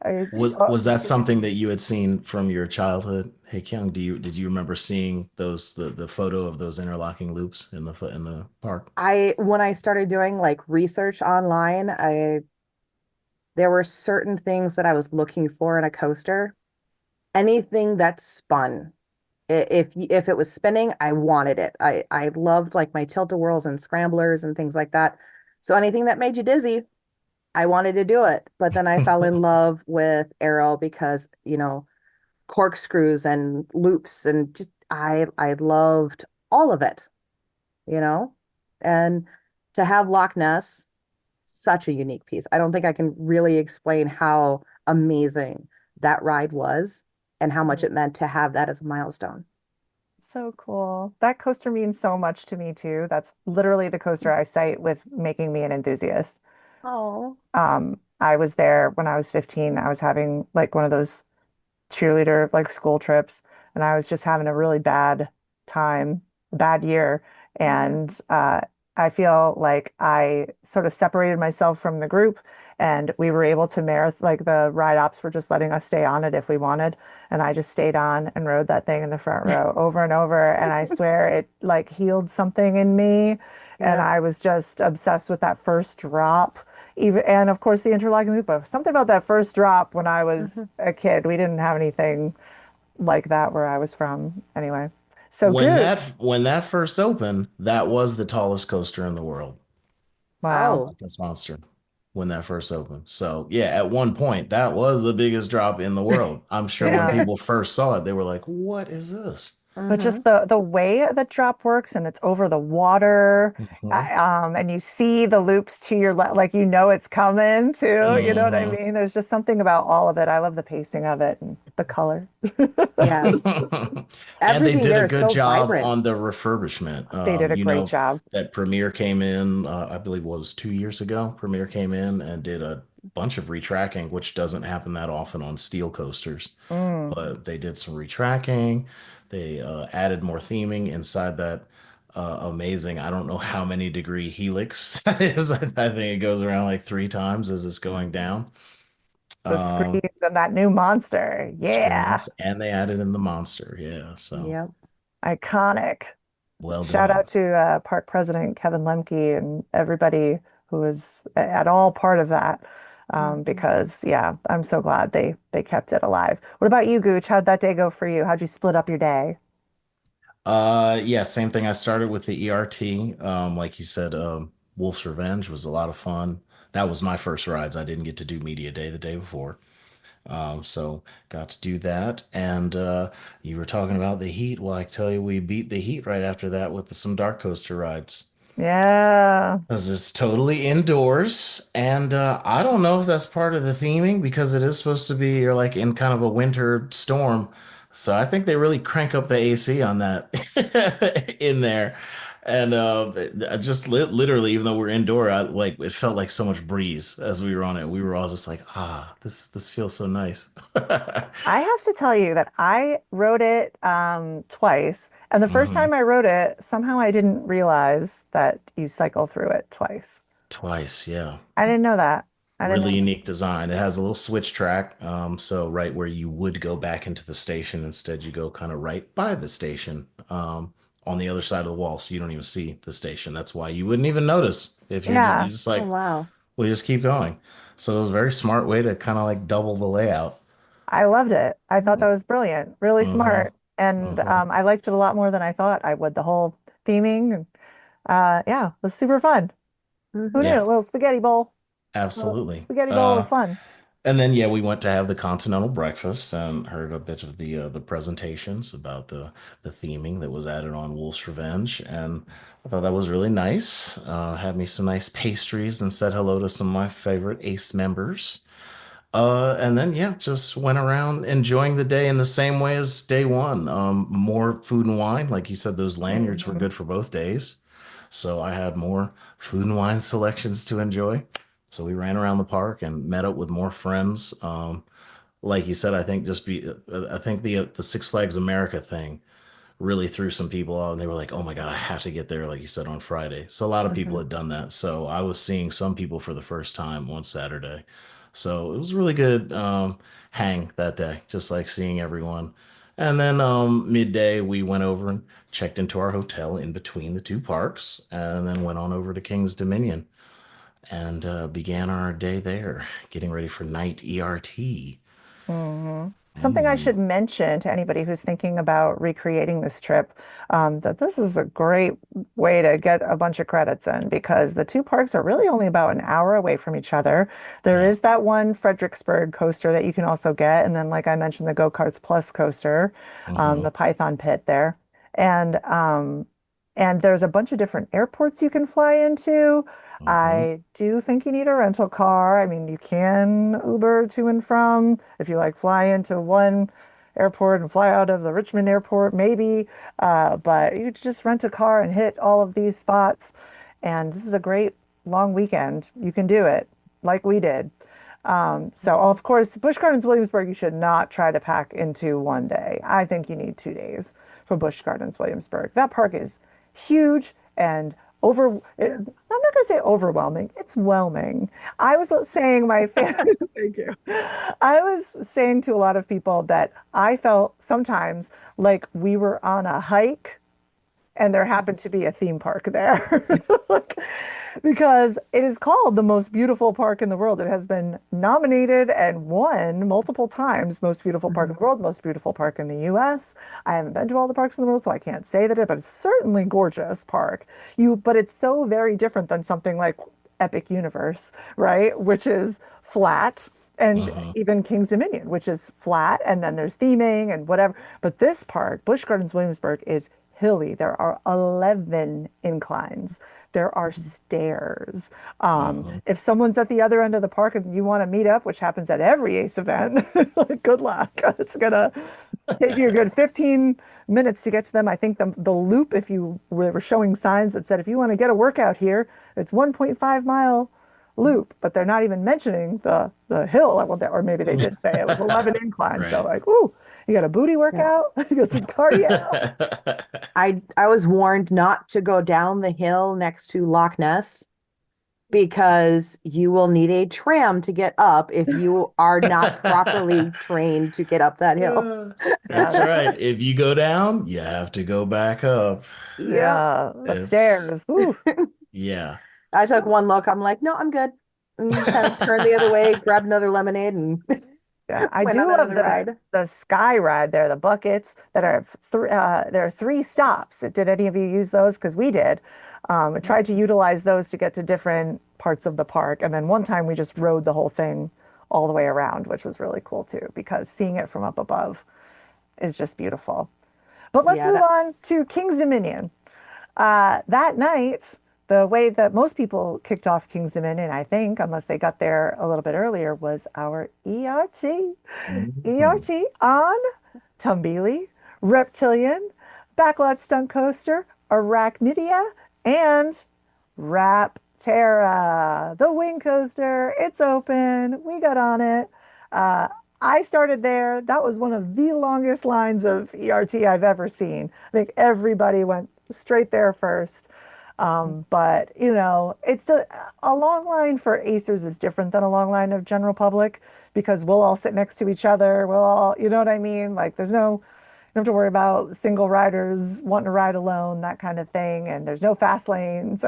I, Was that something that you had seen from your childhood? Hey, Kyung, did you remember seeing the photo of those interlocking loops in the park? When I started doing like research online, I there were certain things that I was looking for in a coaster. Anything that spun. If it was spinning, I wanted it. I loved like my tilt-a-whirls and scramblers and things like that. So anything that made you dizzy, I wanted to do it. But then I fell in love with Arrow because, corkscrews and loops and just I loved all of it, you know? And to have Loch Ness, such a unique piece. I don't think I can really explain how amazing that ride was and how much it meant to have that as a milestone. So cool. That coaster means so much to me too. That's literally the coaster I cite with making me an enthusiast. Oh. I was there when I was 15. I was having like one of those cheerleader like school trips, and I was just having a really bad time, bad year. And I feel like I sort of separated myself from the group, and we were able to like the ride ops were just letting us stay on it if we wanted. And I just stayed on and rode that thing in the front row over and over. And I swear it like healed something in me. And Yeah. I was just obsessed with that first drop. Even, and of course the interlocking loop. But something about that first drop when I was Mhm. a kid, we didn't have anything like that where I was from. Anyway, so Gooch. When that first opened, that was the tallest coaster in the world. Wow. Oh, This monster when that first opened. So yeah, at one point that was the biggest drop in the world. I'm sure when Yeah. people first saw it, they were like, "What is this?" But mm-hmm. just the way the drop works and it's over the water, Hmm. and you see the loops to your left, like you know it's coming too. You know what I Hmm. mean? There's just something about all of it. I love the pacing of it and the color. Yes. And they Everything did a there is good so job vibrant. on the refurbishment. They did a great job. That Premiere came in, I believe it was 2 years ago. Premiere came in and did a bunch of retracking, which doesn't happen that often on steel coasters. Mm. But they did some retracking. They added more theming inside that amazing, I don't know how many degree helix that is. I think it goes around like 3 times as it's going down. The Um, screens and that new monster. Yeah. Screens, and they added in the monster. Yeah, so Yep. Iconic. well Shout done. out to Park President Kevin Lemke and everybody who was at all part of that. Mhm. Because yeah, I'm so glad they kept it alive. What about you, Gooch? How'd that day go for you? How'd you split up your day? Yeah, same thing. I started with the ERT. Like you said, Wolf's Revenge was a lot of fun. That was my first rides. I didn't get to do media day the day before. So got to do that. And you were talking about the heat. Well, I tell you, we beat the heat right after that with some dark coaster rides. Yeah. Because it's totally indoors, and I don't know if that's part of the theming because it is supposed to be you're like in kind of a winter storm. So I think they really crank up the AC on that in there, and I just literally, even though we're indoor, I like it felt like so much breeze as we were on it. We were all just like, ah, this feels so nice. I have to tell you that I wrote it twice, and the first Hmm. time I wrote it, somehow I didn't realize that you cycle through it twice. Twice, yeah. I didn't know that. I didn't Really know. unique design. It has a little switch track. So right where you would go back into the station, instead you go kind of right by the station, on the other side of the wall, so you don't even see the station. That's why you wouldn't even notice if Yeah, you're just Oh, like, wow. we just keep going. So it was a very smart way to kind of like double the layout. I loved it. I thought that was brilliant, really Mm-hmm. smart, and Mm-hmm. I liked it a lot more than I thought I would. The whole theming, and yeah, it was super fun. Who Hmm. knew? Yeah, A little absolutely. spaghetti bowl of fun. And then yeah, we went to have the continental breakfast and heard a bit of the presentations about the theming that was added on Wolf's Revenge, and I thought that was really nice. Had me some nice pastries and said hello to some of my favorite Ace members. And then yeah, just went around enjoying the day in the same way as day one. More food and wine, like you said, those lanyards were Mhm. good for both days. So I had more food and wine selections to enjoy. So we ran around the park and met up with more friends. Like you said, I think the Six Flags America thing really threw some people out, and they were like, "Oh my God, I have to get there!" Like you said on Friday. So a lot of people Mhm. had done that. So I was seeing some people for the first time on Saturday. So it was a really good hang that day, just like seeing everyone. And then midday, we went over and checked into our hotel in between the two parks, and then went on over to King's Dominion and began our day there, getting ready for night ERT. Mhm. Something I Mm, should mention to anybody who's thinking about recreating this trip, that this is a great way to get a bunch of credits in because the two parks are really only about an hour away from each other. There yeah. is that one Fredericksburg coaster that you can also get, and then, like I mentioned, the Go-Karts Plus coaster, Hmm. the Python Pit there, and there's a bunch of different airports you can fly into. Hmm. I do think you need a rental car. I mean, you can Uber to and from if you like fly into one airport and fly out of the Richmond airport, maybe. But you just rent a car and hit all of these spots. And this is a great long weekend. You can do it like we did. So, of course, Busch Gardens Williamsburg, you should not try to pack into one day. I think you need 2 days for Busch Gardens Williamsburg. That park is huge and I'm not going to say overwhelming. It's whelming. I was saying thank you. I was saying to a lot of people that I felt sometimes like we were on a hike and there happened to be a theme park there. Like, because it is called the most beautiful park in the world. It has been nominated and won multiple times, most beautiful park in the world, most beautiful park in the US. I haven't been to all the parks in the world, so I can't say that but it's certainly gorgeous park. But it's so very different than something like Epic Universe, right? Which is flat. And even King's Dominion, which is flat, and then there's theming and whatever. But this park, Busch Gardens Williamsburg, is hilly. There are 11 inclines. There are stairs. If someone's at the other end of the park and you want to meet up, which happens at every ACE event, like, good luck. It's gonna take you a good 15 minutes to get to them. I think the loop, if you were showing signs that said, if you want to get a workout here, it's 1.5-mile loop, but they're not even mentioning the hill. Well, or maybe they did say it was 11 inclines. Right. So like, ooh, you got a booty workout, you got some cardio. I was warned not to go down the hill next to Loch Ness because you will need a tram to get up if you are not properly trained to get up that hill. That's right. If you go down, you have to go back up. Yeah, the It's- stairs. Ooh. Yeah. I took one look. I'm like, no, I'm good. And kind of turned the other way, grabbed another lemonade, and Yeah, I went do on love another ride. the sky ride there, the buckets that are there are 3 stops. Did any of you use those? Because we did. I tried to utilize those to get to different parts of the park, and then one time we just rode the whole thing all the way around, which was really cool too, because seeing it from up above is just beautiful. But let's Yeah, move on to King's Dominion. That night, the way that most people kicked off King's Dominion, I think, unless they got there a little bit earlier, was our ERT. ERT on Tumbili, Reptilian, Backlot Stunt Coaster, Arachnidia, and Rapterra, the wing coaster. It's open. We got on it. I started there. That was one of the longest lines of ERT I've ever seen. I think everybody went straight there first. But it's a long line for Acers is different than a long line of general public because we'll all sit next to each other. We'll all, you know what I mean? Like you don't have to worry about single riders wanting to ride alone, that kind of thing. And there's no fast lanes.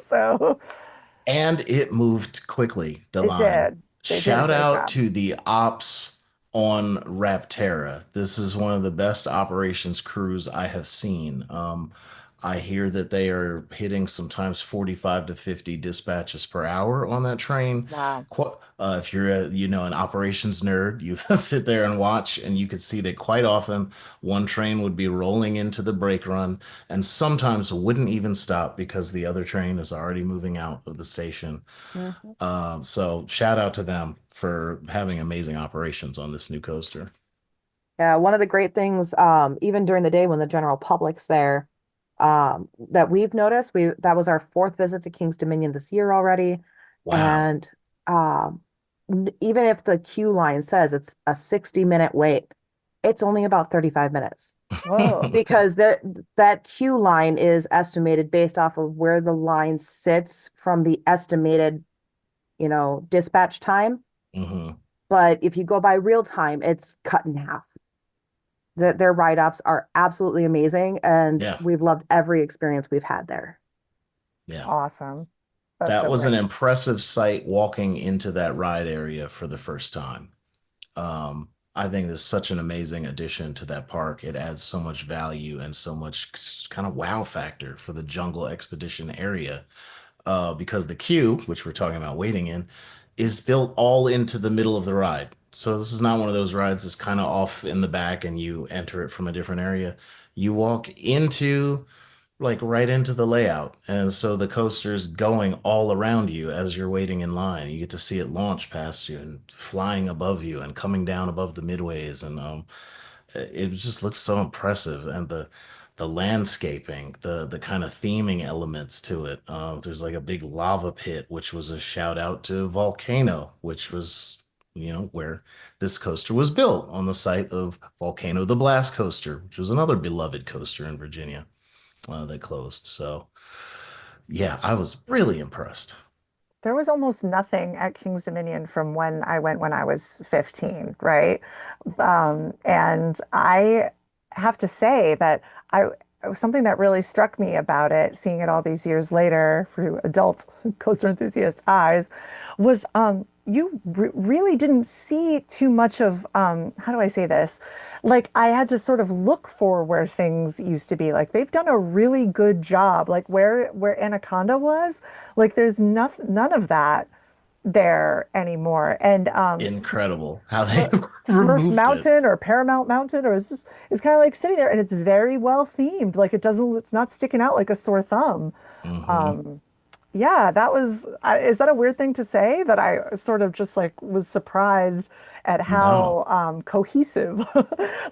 So And it moved quickly, the it line. did. They did a Shout great out job. to the ops on Rapterra. This is one of the best operations crews I have seen. I hear that they are hitting sometimes 45 to 50 dispatches per hour on that train. Wow. If you're an operations nerd, you sit there and watch, and you could see that quite often one train would be rolling into the brake run, and sometimes wouldn't even stop because the other train is already moving out of the station. Mhm. So shout out to them for having amazing operations on this new coaster. Yeah, one of the great things, even during the day when the general public's there, that we've noticed, that was our 4th visit to King's Dominion this year already. Wow. And even if the queue line says it's a 60-minute wait, it's only about 35 minutes Whoa. because that queue line is estimated based off of where the line sits from the estimated, dispatch time. hmm But if you go by real time, it's cut in half. Their write-ups are absolutely amazing, and Yeah. we've loved every experience we've had there. Yeah. Awesome. That's That so was an great. impressive sight walking into that ride area for the first time. I think this is such an amazing addition to that park. It adds so much value and so much kind of wow factor for the jungle expedition area. Because the queue, which we're talking about waiting in, is built all into the middle of the ride. So this is not one of those rides that's kind of off in the back and you enter it from a different area. You walk into like right into the layout. And so the coaster's going all around you as you're waiting in line. You get to see it launch past you and flying above you and coming down above the midways. And it just looks so impressive. And the landscaping, the kind of theming elements to it. There's like a big lava pit, which was a shout out to Volcano, which was where this coaster was built on the site of Volcano the Blast Coaster, which was another beloved coaster in Virginia that closed. So, yeah, I was really impressed. There was almost nothing at King's Dominion from when I went when I was 15, right? And I have to say that something that really struck me about it, seeing it all these years later through adult coaster enthusiast eyes, was you really didn't see too much of how do I say this? Like I had to sort of look for where things used to be. Like they've done a really good job. Like where Anaconda was, like there's none of that there anymore. And Incredible how they Smurf removed it. Mountain or Paramount Mountain, or it's kind of like sitting there, and it's very well themed. Like it's not sticking out like a sore thumb. Hmm. Um, yeah, that was, is that a weird thing to say? That I sort of just like was surprised at No. how cohesive,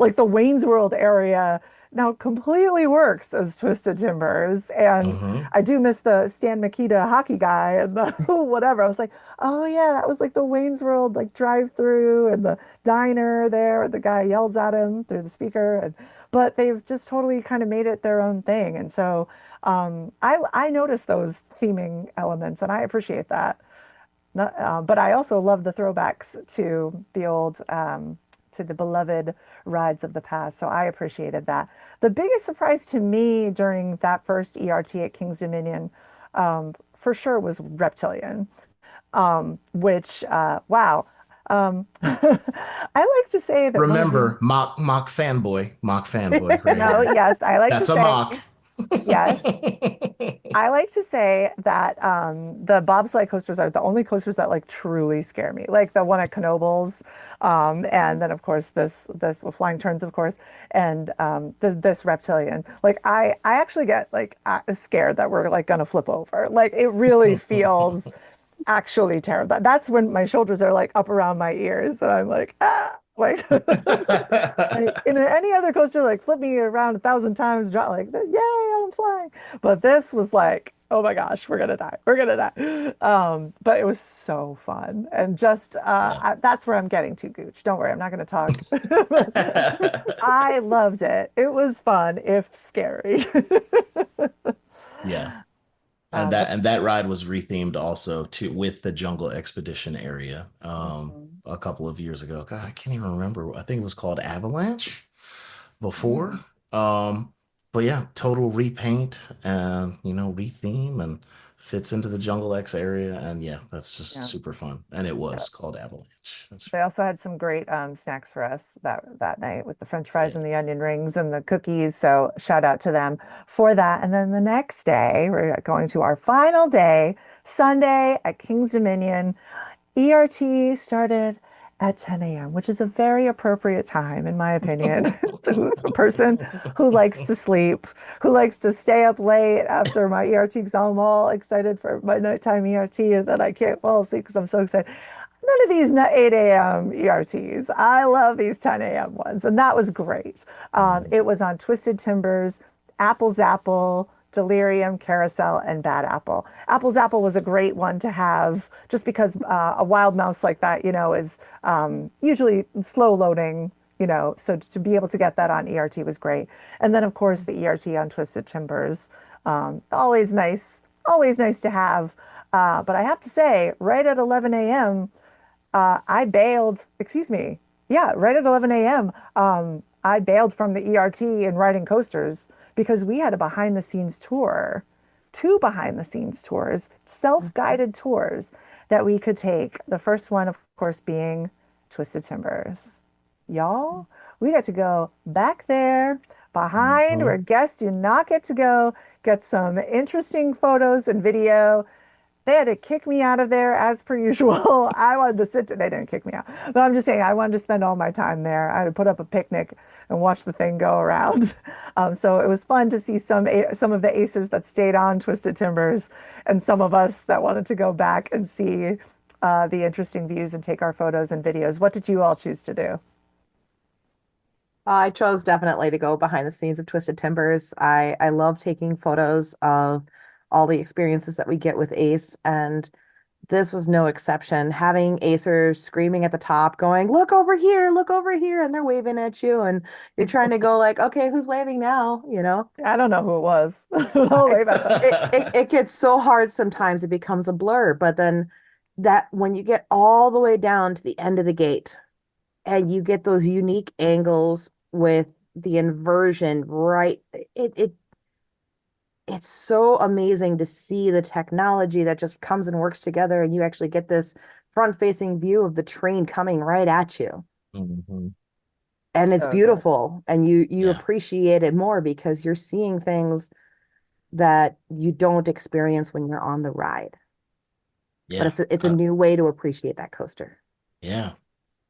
like the Wayne's World area now completely works as Twisted Timbers. And Hmm. I do miss the Stan Mikita hockey guy and the whatever. I was like, oh yeah, that was like the Wayne's World like drive-through and the diner there. The guy yells at him through the speaker. But they've just totally kind of made it their own thing. And so I noticed those theming elements, and I appreciate that. But I also love the throwbacks to the old, to the beloved rides of the past. So I appreciated that. The biggest surprise to me during that first ERT at King's Dominion, for sure, was Reptilian, which, wow. I like to say that one of the, Remember, mock fanboy right no, here. yes, I like to That's a say, mock. yes. I like to say that the bobsled coasters are the only coasters that like truly scare me. Like the one at Knoebels, and then of course this well, Flying Turns, of course, and this Reptilian. Like I actually get like scared that we're like gonna flip over. Like it really feels actually terrible. That's when my shoulders are like up around my ears, and I'm like ah. Like in any other coaster, like flip me around 1,000 times, drop like, yay, I'm flying. But this was like, oh my gosh, we're gonna die, we're gonna die. But it was so fun, and just Yeah. that's where I'm getting to, Gooch. Don't worry, I'm not gonna talk. I loved it. It was fun, if scary. Yeah. But And that ride was rethemed also to with the Jungle Expedition area mhm. a couple of years ago. God, I can't even remember. I think it was called Avalanche before. Mm. But yeah, total repaint and retheme and fits into the Jungle X area. And yeah, that's just Yeah. super fun. And it Yeah. was called Avalanche. That's They also had some great snacks for us that night with the French fries yeah. and the onion rings and the cookies. So shout out to them for that. And then the next day, we're going to our final day, Sunday at King's Dominion. ERT started at 10 a.m., which is a very appropriate time, in my opinion, to a person who likes to sleep, who likes to stay up late after my ERT, because I'm all excited for my nighttime ERT and then I can't fall asleep because I'm so excited. None of these 8 a.m. ERTs. I love these 10 a.m. ones, and that was great. Mhm. It was on Twisted Timbers, Apple's Apple, Delirium, Carousel, and Bad Apple. Apple's Apple was a great one to have just because a wild mouse like that, is usually slow loading, so to be able to get that on ERT was great. And then, of course, the ERT on Twisted Timbers, always nice to have. But I have to say, right at 11 a.m., I bailed, excuse me. Yeah, right at 11 a.m. I bailed from the ERT and riding coasters because we had a behind the scenes tour, two behind the scenes tours, self-guided tours that we could take. The first one, of course, being Twisted Timbers. Y'all, we got to go back there behind where Mhm. guests do not get to go, get some interesting photos and video. They had to kick me out of there as per usual. I wanted to sit. They didn't kick me out, but I'm just saying I wanted to spend all my time there. I had to put up a picnic and watch the thing go around. So it was fun to see some of the acers that stayed on Twisted Timbers, and some of us that wanted to go back and see the interesting views and take our photos and videos. What did you all choose to do? I chose definitely to go behind the scenes of Twisted Timbers. I love taking photos of all the experiences that we get with Ace, and this was no exception. Having Acers screaming at the top, going, look over here," and they're waving at you, and you're trying to go like, okay, who's waving now? I don't know who it was. I'll It, wave at them. it gets so hard sometimes it becomes a blur, but then that when you get all the way down to the end of the gate and you get those unique angles with the inversion, right? It it's so amazing to see the technology that just comes and works together, and you actually get this front-facing view of the train coming right at you. Hmm. And it's So good. beautiful, and you Yeah. appreciate it more because you're seeing things that you don't experience when you're on the ride. But Yeah. it's a new way to appreciate that coaster. Yeah.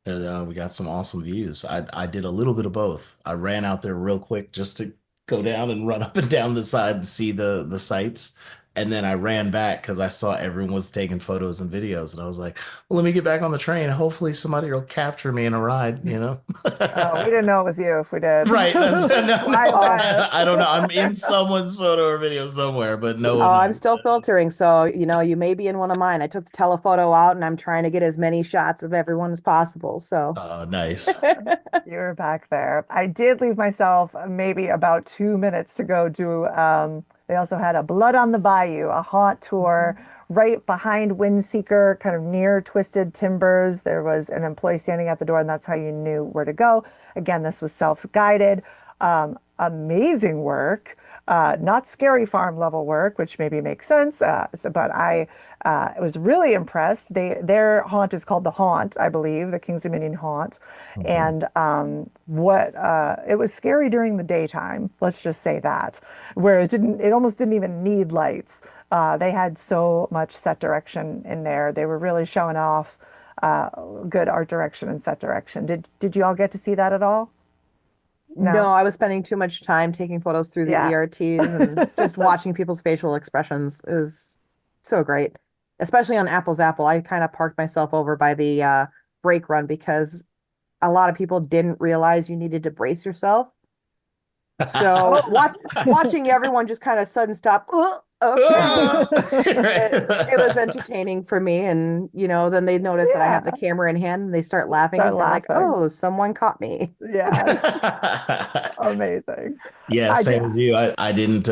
And, we got some awesome views. I did a little bit of both. I ran out there real quick just to go down and run up and down the side and see the sights. And then I ran back because I saw everyone was taking photos and videos. And I was like, well, let me get back on the train. Hopefully somebody will capture me in a ride, you know? Oh, we didn't know it was you if we did. Right. That's no, no. Live Oh, bias. I don't know. I'm in someone's photo or video somewhere, but no oh, one I'm knows. still filtering, so you may be in one of mine. I took the telephoto out, and I'm trying to get as many shots of everyone as possible. So, Oh, nice. You were back there. I did leave myself maybe about 2 minutes to go do, they also had a Blood on the Bayou, a haunt tour right behind Windseeker, kind of near Twisted Timbers. There was an employee standing at the door, and that's how you knew where to go. Again, this was self-guided. Amazing work. Not scary farm level work, which maybe makes sense. But I was really impressed. Their haunt is called the Haunt, I believe, the King's Dominion Haunt, Mhm. and what it was scary during the daytime. Let's just say that, where it almost didn't even need lights. They had so much set direction in there. They were really showing off good art direction and set direction. Did you all get to see that at all? no, No. I was spending too much time taking photos through the Yeah. ERTs, and just watching people's facial expressions is so great, especially on Apple's Apple. I kind of parked myself over by the brake run because a lot of people didn't realize you needed to brace yourself. So Oh. watching everyone just kind of sudden stop. Okay. Ah! It was entertaining for me. And, then they notice that I have the Yeah. camera in hand, and they start laughing Start because they're like, laughing. oh, someone caught me. Yes. Amazing. Yeah, I same did. as you. I didn't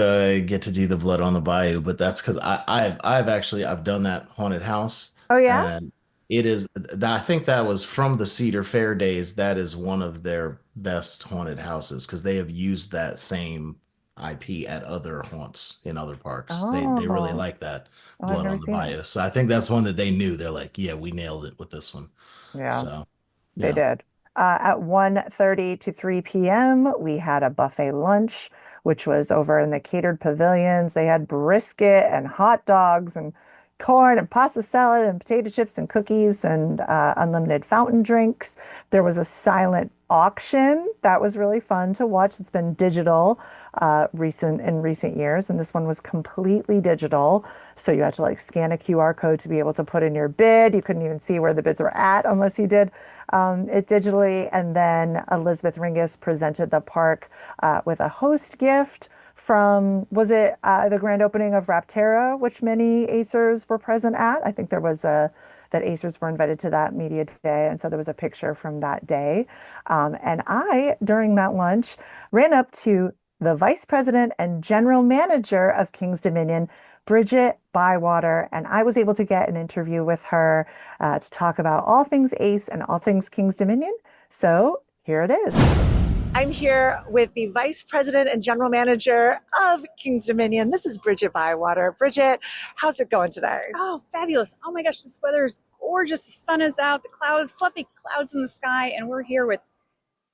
get to do the Blood on the Bayou, but that's because I've done that haunted house, Oh yeah? and it is I think that was from the Cedar Fair days. That is one of their best haunted houses because they have used that same IP at other haunts in other parks. They really Oh, like that oh, I've Blood never on the seen it. Bayou. So I think that's one that they knew. They're like, yeah, we nailed it with this one. Yeah, So they yeah. did. At 1:30 to 3 p.m., we had a buffet lunch, which was over in the catered pavilions. They had brisket and hot dogs and corn and pasta salad and potato chips and cookies and unlimited fountain drinks. There was a silent auction that was really fun to watch. It's been digital in recent years, and this one was completely digital. So you had to like scan a QR code to be able to put in your bid. You couldn't even see where the bids were at unless you did it digitally. And then Elizabeth Ringus presented the park with a host gift from, was it the grand opening of Rapterra, which many Acers were present at? I think there was that Acers were invited to that media day. And so there was a picture from that day. And I, during that lunch, ran up to the vice president and general manager of King's Dominion, Bridgette Bywater, and I was able to get an interview with her to talk about all things Ace and all things King's Dominion. So here it is. I'm here with the Vice President and General Manager of King's Dominion. This is Bridgette Bywater. Bridgette, how's it going today? Oh, fabulous. Oh my gosh, this weather is gorgeous. The sun is out, the clouds, fluffy clouds in the sky, and we're here with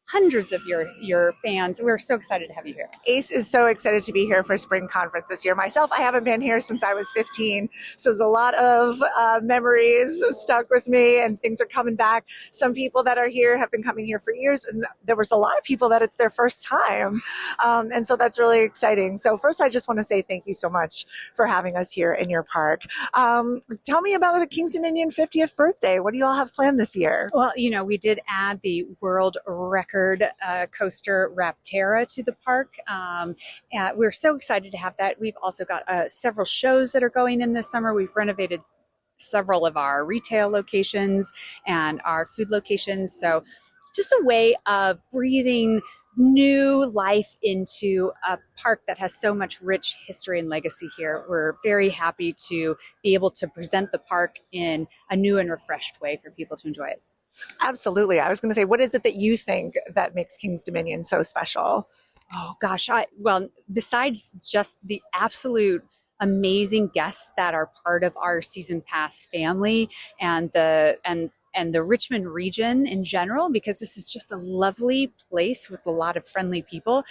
hundreds of your fans. We're so excited to have you here. Ace is so excited to be here for spring conference this year. Myself, I haven't been here since I was 15, so there's a lot of memories stuck with me, and things are coming back. Some people that are here have been coming here for years, and there was a lot of people that it's their first time, and so that's really exciting. So first, I just want to say thank you so much for having us here in your park. Tell me about the King's Dominion 50th birthday. What do you all have planned this year? Well, we did add the world record coaster Rapterra to the park. We're so excited to have that. We've also got several shows that are going in this summer. We've renovated several of our retail locations and our food locations. So just a way of breathing new life into a park that has so much rich history and legacy here. We're very happy to be able to present the park in a new and refreshed way for people to enjoy it. Absolutely. I was going to say, what is it that you think that makes King's Dominion so special? Oh gosh, well, besides just the absolute amazing guests that are part of our season pass family and the Richmond region in general, because this is just a lovely place with a lot of friendly people.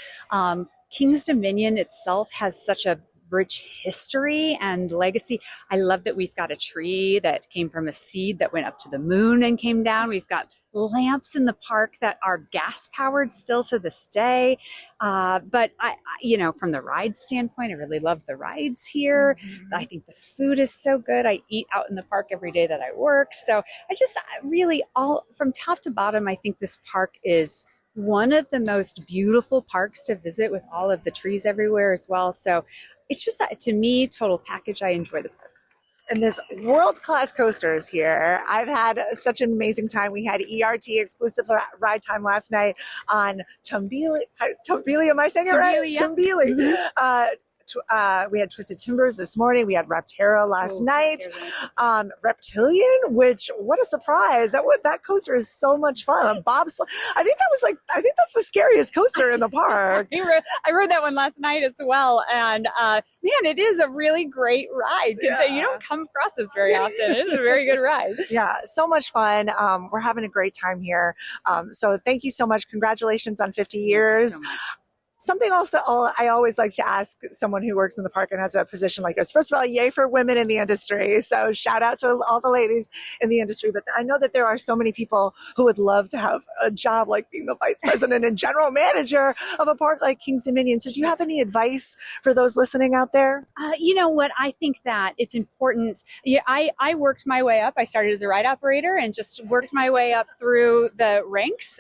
King's Dominion itself has such a rich history and legacy. I love that we've got a tree that came from a seed that went up to the moon and came down. We've got lamps in the park that are gas powered still to this day. But from the ride standpoint, I really love the rides here. Mm-hmm. I think the food is so good. I eat out in the park every day that I work. So I just really all from top to bottom, I think this park is one of the most beautiful parks to visit with all of the trees everywhere as well. So it's just, to me, total package. I enjoy the park. And there's world-class coasters here. I've had such an amazing time. We had ERT exclusive ride time last night on Tumbili. Am I saying it right? Yeah. Tumbili. We had Twisted Timbers this morning. We had Raptera last night. Reptilian, which, what a surprise. That coaster is so much fun. Bobsled. I think that's the scariest coaster in the park. I rode that one last night as well. And man, it is a really great ride. Yeah. You don't come across this very often. It is a very good ride. Yeah, so much fun. We're having a great time here. So thank you so much. Congratulations on 50 years. Thank you so much. Something also I always like to ask someone who works in the park and has a position like this. First of all, yay for women in the industry. So shout out to all the ladies in the industry. But I know that there are so many people who would love to have a job like being the vice president and general manager of a park like King's Dominion. So do you have any advice for those listening out there? You know what? I think that it's important. Yeah, I worked my way up. I started as a ride operator and just worked my way up through the ranks,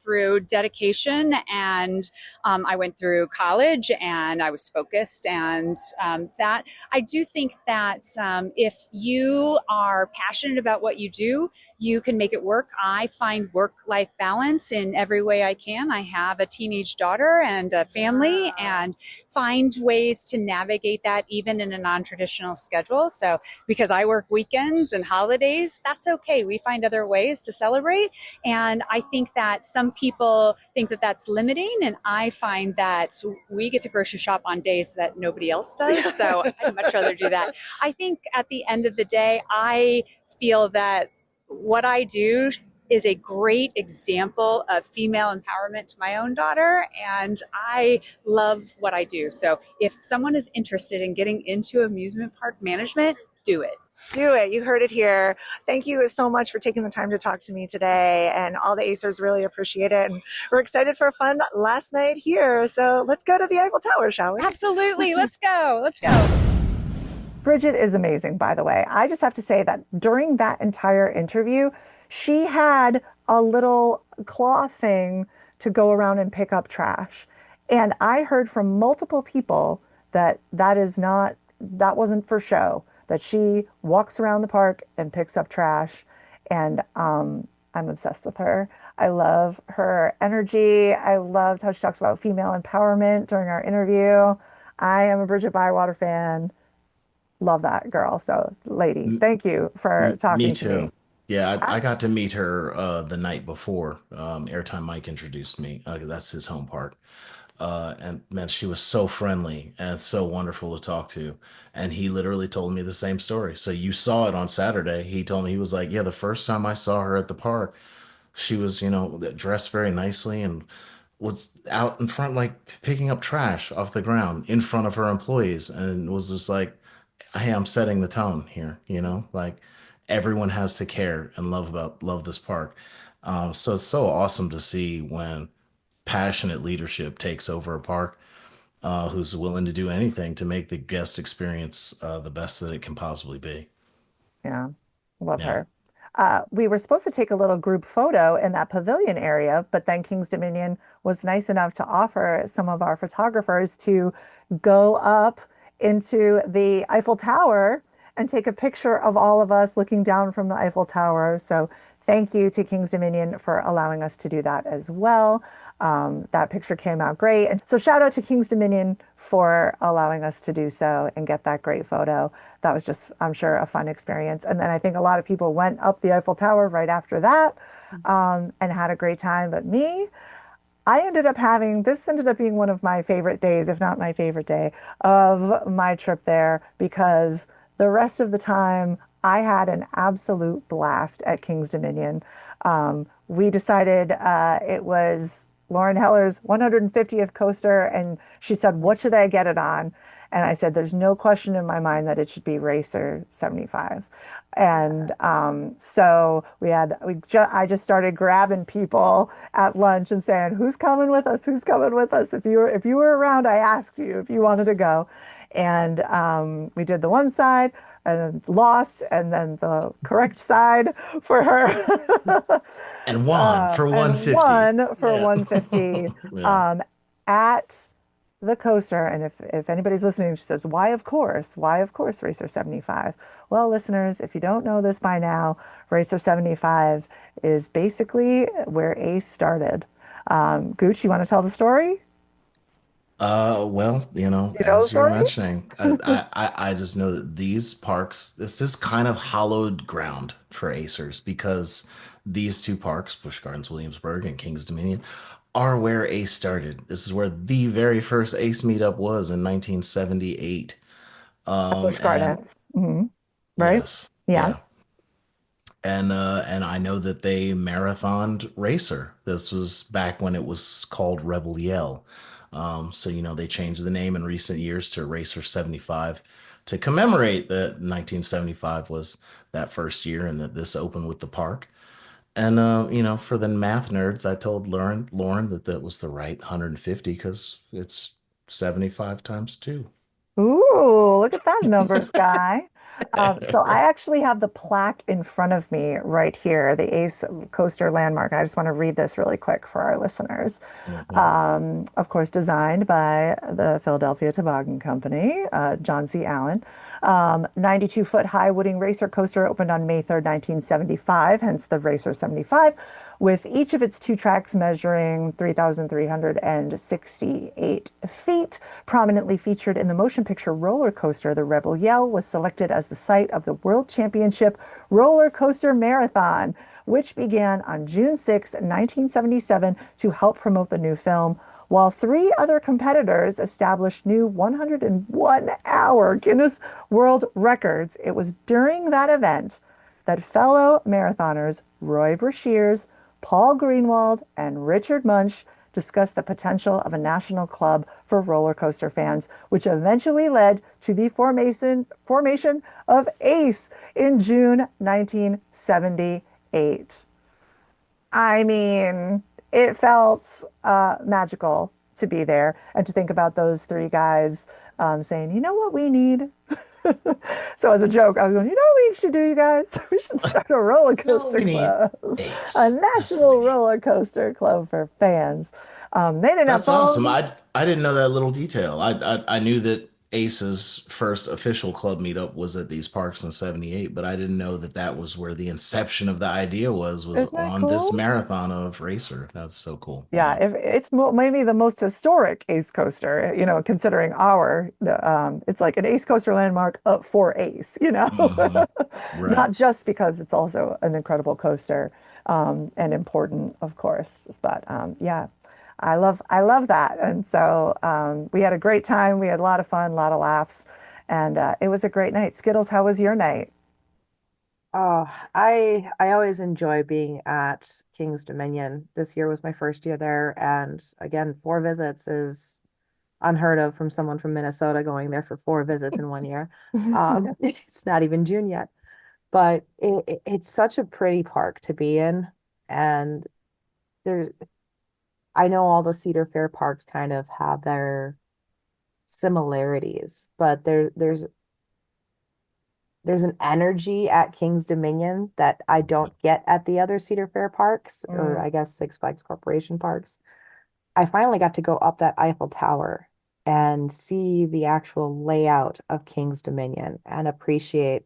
through dedication. And I went through college and I was focused, and that I do think that if you are passionate about what you do, you can make it work. I find work-life balance in every way I can. I have a teenage daughter and a family, and find ways to navigate that even in a non-traditional schedule. So because I work weekends and holidays, that's okay. We find other ways to celebrate. And I think that some people think that that's limiting, and I find that we get to grocery shop on days that nobody else does. So I'd much rather do that. I think at the end of the day, I feel that what I do is a great example of female empowerment to my own daughter, and I love what I do. So if someone is interested in getting into amusement park management, do it. Do it. You heard it here. Thank you so much for taking the time to talk to me today, and all the Acers really appreciate it. And we're excited for a fun last night here. So let's go to the Eiffel Tower, shall we? Absolutely. Let's go. Let's go. Bridgette is amazing, by the way. I just have to say that during that entire interview, she had a little claw thing to go around and pick up trash. And I heard from multiple people that that wasn't for show, that she walks around the park and picks up trash. And I'm obsessed with her. I love her energy. I loved how she talks about female empowerment during our interview. I am a Bridgette Bywater fan. Love that girl. So, lady, thank you for talking to me. Me too. Yeah, I got to meet her the night before. Airtime Mike introduced me. That's his home park. And man, she was so friendly and so wonderful to talk to. And he literally told me the same story. So you saw it on Saturday. He told me, he was like, yeah, the first time I saw her at the park, she was, dressed very nicely and was out in front, like picking up trash off the ground in front of her employees. And was just like, hey, I'm setting the tone here, like everyone has to care and love this park. So it's so awesome to see when passionate leadership takes over a park, who's willing to do anything to make the guest experience the best that it can possibly be. Yeah, love her. We were supposed to take a little group photo in that pavilion area, but then King's Dominion was nice enough to offer some of our photographers to go up into the Eiffel Tower and take a picture of all of us looking down from the Eiffel Tower. So thank you to King's Dominion for allowing us to do that as well. That picture came out great. And so shout out to King's Dominion for allowing us to do so and get that great photo. That was just, I'm sure, a fun experience. And then I think a lot of people went up the Eiffel Tower right after that and had a great time. But me, this ended up being one of my favorite days, if not my favorite day of my trip there, because the rest of the time I had an absolute blast at King's Dominion. We decided it was Lauren Heller's 150th coaster, and she said, "What should I get it on?" And I said, "There's no question in my mind that it should be Racer 75." And so I just started grabbing people at lunch and saying, "Who's coming with us? Who's coming with us?" If you were around, I asked you if you wanted to go. And we did the one side and lost, and then the correct side for her. And won for And 150. won for Yeah. 150 Yeah. at the coaster. And if anybody's listening, she says, "Why, of course? Why, of course, Racer 75?" Well, listeners, if you don't know this by now, Racer 75 is basically where Ace started. Gooch, you want to tell the story? Well, You know the as you're story? mentioning, I just know that these parks, this is kind of hallowed ground for Acers because these two parks, Busch Gardens, Williamsburg, and Kings Dominion, are where Ace started. This is where the very first Ace meetup was in 1978. Busch And Gardens. Hmm. Right? yes, Yeah. yeah. And I know that they marathoned Racer. This was back when it was called Rebel Yell. So they changed the name in recent years to Racer 75 to commemorate that 1975 was that first year and that this opened with the park. And for the math nerds, I told Lauren that that was the right 150 because it's 75 times two. Ooh, look at that numbers guy. So I actually have the plaque in front of me right here, the Ace Coaster Landmark. I just want to read this really quick for our listeners. Mhm. Of course, designed by the Philadelphia Toboggan Company, John C. Allen. 92-foot high wooden racer coaster opened on May 3rd, 1975, hence the Racer 75, with each of its two tracks measuring 3,368 feet. Prominently featured in the motion picture roller coaster, the Rebel Yell was selected as the site of the World Championship Roller Coaster Marathon, which began on June 6, 1977, to help promote the new film, while three other competitors established new 101-hour Guinness World Records. It was during that event that fellow marathoners Roy Brashears, Paul Greenwald, and Richard Munch discussed the potential of a national club for roller coaster fans, which eventually led to the formation of ACE in June 1978. I mean, it felt magical to be there and to think about those three guys saying, "You know what we need?" So as a joke, I was going, "You know what we should do, you guys? We should start a roller No, coaster we need club, a Ace. That's what we national need. roller coaster club for fans." They didn't have That's awesome. phones. I didn't know that little detail. I knew that Ace's first official club meetup was at these parks in 78, but I didn't know that that was where the inception of the idea was Isn't that on this cool? marathon of Racer. That's so cool. Yeah, Yeah. if it's maybe the most historic Ace coaster, considering it's like an Ace coaster landmark for Ace, Hmm. Right. not just because it's also an incredible coaster, and important, of course. But yeah, I love that. And so we had a great time. We had a lot of fun, a lot of laughs, and it was a great night. Skittles, how was your night? Oh, I always enjoy being at King's Dominion. This year was my first year there, and again, 4 visits is unheard of from someone from Minnesota going there for 4 visits in one year. It's not even June yet, but it's such a pretty park to be in, and there I know all the Cedar Fair parks kind of have their similarities, but there's an energy at King's Dominion that I don't get at the other Cedar Fair parks, or Mm. I guess Six Flags Corporation parks. I finally got to go up that Eiffel Tower and see the actual layout of King's Dominion and appreciate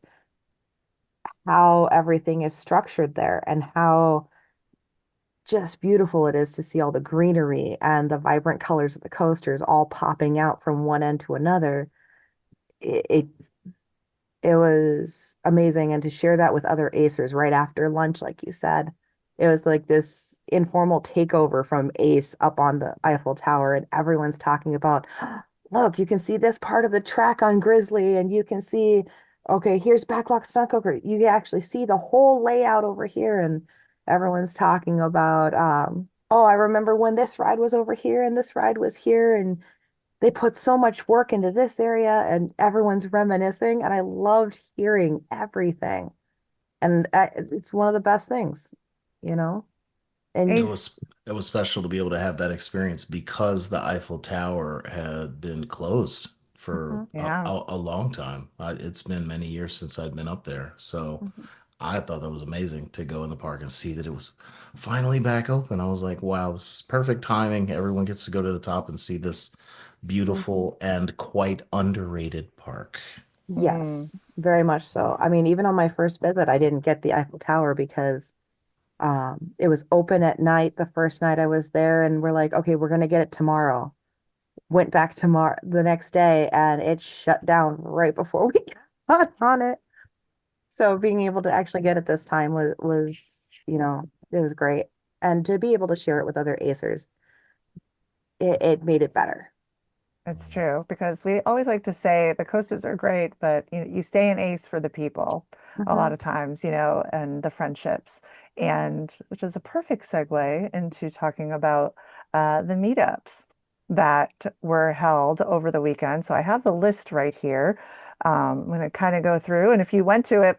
how everything is structured there and how just beautiful it is to see all the greenery and the vibrant colors of the coasters all popping out from one end to another. It it was amazing, and to share that with other acers right after lunch, like you said, it was like this informal takeover from Ace up on the Eiffel Tower, and everyone's talking about, look, you can see this part of the track on Grizzly, and you can see, okay, here's Backlot Stunt Coker. You can actually see the whole layout over here, and everyone's talking about, oh, I remember when this ride was over here and this ride was here, and they put so much work into this area, and everyone's reminiscing, and I loved hearing everything. And it's one of the best things, you know? And It was special to be able to have that experience because the Eiffel Tower had been closed for Mhm. Yeah. a long time. It's been many years since I'd been up there. So Mhm. I thought that was amazing to go in the park and see that it was finally back open. I was like, wow, this is perfect timing. Everyone gets to go to the top and see this Mhm. beautiful and quite underrated park. Mm. Yes, very much so. I mean, even on my first visit, I didn't get the Eiffel Tower because it was open at night the first night I was there, and we're like, okay, we're gonna get it tomorrow. Went back tomorrow the next day, and it shut down right before we got on it. So being able to actually get it this time was, it was great. And to be able to share it with other Acers, it made it better. It's true because we always like to say the coasters are great, but you stay in Ace for the people a lot Mhm. of times, and the friendships, and which is a perfect segue into talking about the meetups that were held over the weekend. So I have the list right here. I'm going to kind of go through, and if you went to it,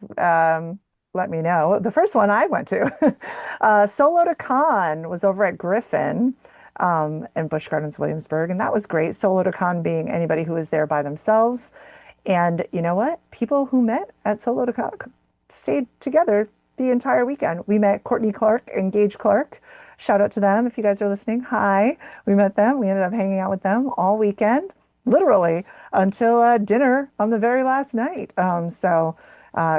let me know. The first one I went to, Solo to Con, was over at Griffin and Busch Gardens, Williamsburg. And that was great. Solo to Con being anybody who was there by themselves. And you know what? People who met at Solo to Con stayed together the entire weekend. We met Courtney Clark and Gage Clark. Shout out to them if you guys are listening. Hi. We met them. We ended up hanging out with them all weekend, literally until dinner on the very last night.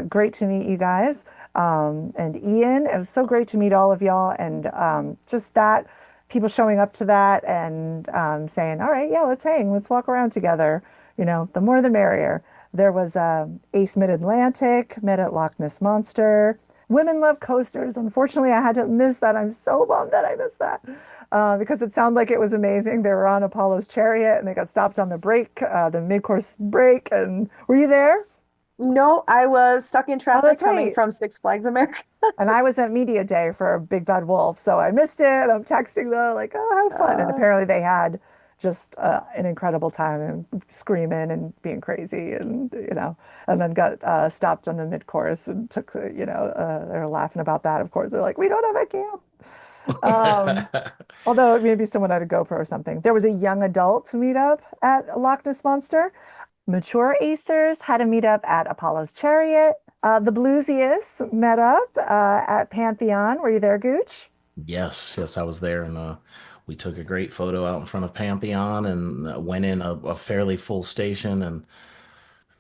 Great to meet you guys. And Ian, it was so great to meet all of y'all. And just that people showing up to that and saying, all right, yeah, let's hang, let's walk around together. The more the merrier. There was Ace Mid-Atlantic, met at Loch Ness Monster. Women Love Coasters. Unfortunately, I had to miss that. I'm so bummed that I missed that because it sounded like it was amazing. They were on Apollo's Chariot and they got stopped on the break, the mid-course break. And were you there? No, I was stuck in Oh, traffic that's coming right. from Six Flags America. And I was at Media Day for Big Bad Wolf, so I missed it. I'm texting them like, "Oh, have fun!" And Uh, apparently they had just an incredible time and screaming and being crazy, and then got stopped on the mid course and took, they were laughing about that. Of course, they're like, "We don't have a camp." Um, Although maybe someone had a GoPro or something. There was a young adult meetup at Loch Ness Monster. Mature Acers had a meetup at Apollo's Chariot. The Bluesiest met up at Pantheon. Were you there, Gooch? Yes, yes, I was there, and we took a great photo out in front of Pantheon, and went in a fairly full station, and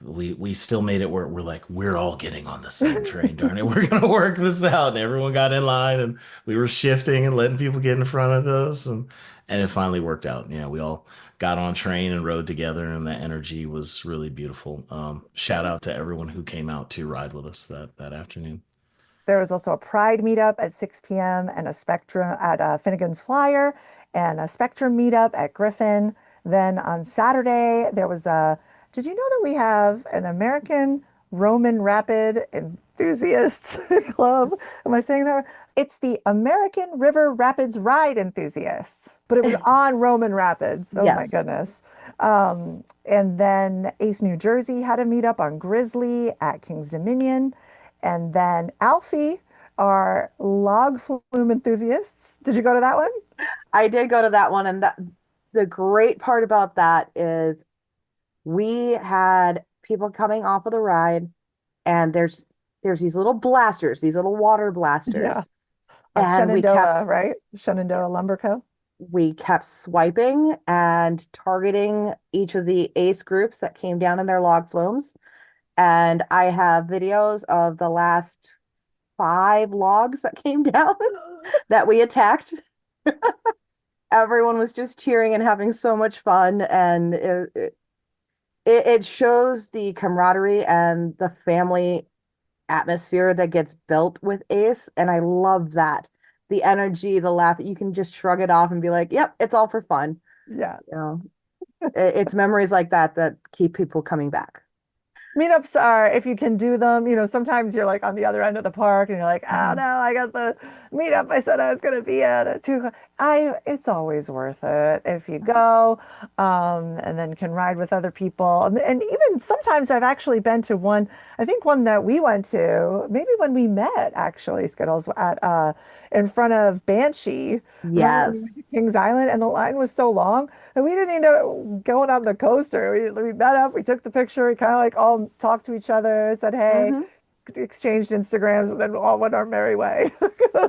we still made it where we're like, we're all getting on the same train, darn it, we're gonna work this out. And everyone got in line, and we were shifting and letting people get in front of us, and it finally worked out. Yeah, we all got on train and rode together, and the energy was really beautiful. Shout out to everyone who came out to ride with us that afternoon. There was also a Pride meetup at 6 p.m. and a Spectrum at Finnegan's Flyer and a Spectrum meetup at Griffin. Then on Saturday, there was did you know that we have an American Roman Rapid Enthusiasts Club? Am I saying that right? It's the American River Rapids Ride Enthusiasts, but it was on Roman Rapids. Oh my yes. goodness. And then Ace New Jersey had a meetup on Grizzly at King's Dominion. And then Alfie are log flume enthusiasts. Did you go to that one? I did go to that one, and the great part about that is we had people coming off of the ride, and there's these little blasters, these little water Yeah. blasters, and Shenandoah, right? Shenandoah Lumber Co. we kept swiping and targeting each of the ace groups that came down in their log flumes. And I have videos of the last 5 logs that came down that we attacked. Everyone was just cheering and having so much fun, and it shows the camaraderie and the family atmosphere that gets built with Ace, and I love that. the energy, the laugh, you can just shrug it off and be like, yep, it's all for fun. Yeah. You know, it's memories like that that keep people coming back. Meetups are, if you can do them, sometimes you're like on the other end of the park and you're like, oh Mhm. no, I got the meetup I said I was going to be at 2 o'clock. It's always worth it if you go, and then can ride with other people. And even sometimes I've actually been to one, I think one that we went to, maybe when we met actually, Skittles, at in front of Banshee. Remember when we went to Yes. Kings Island and the line was so long and we didn't end up going on the coaster. We met up, we took the picture, we kind of like all talked to each other, said hey, Hmm. exchanged Instagrams, and then all went our merry way.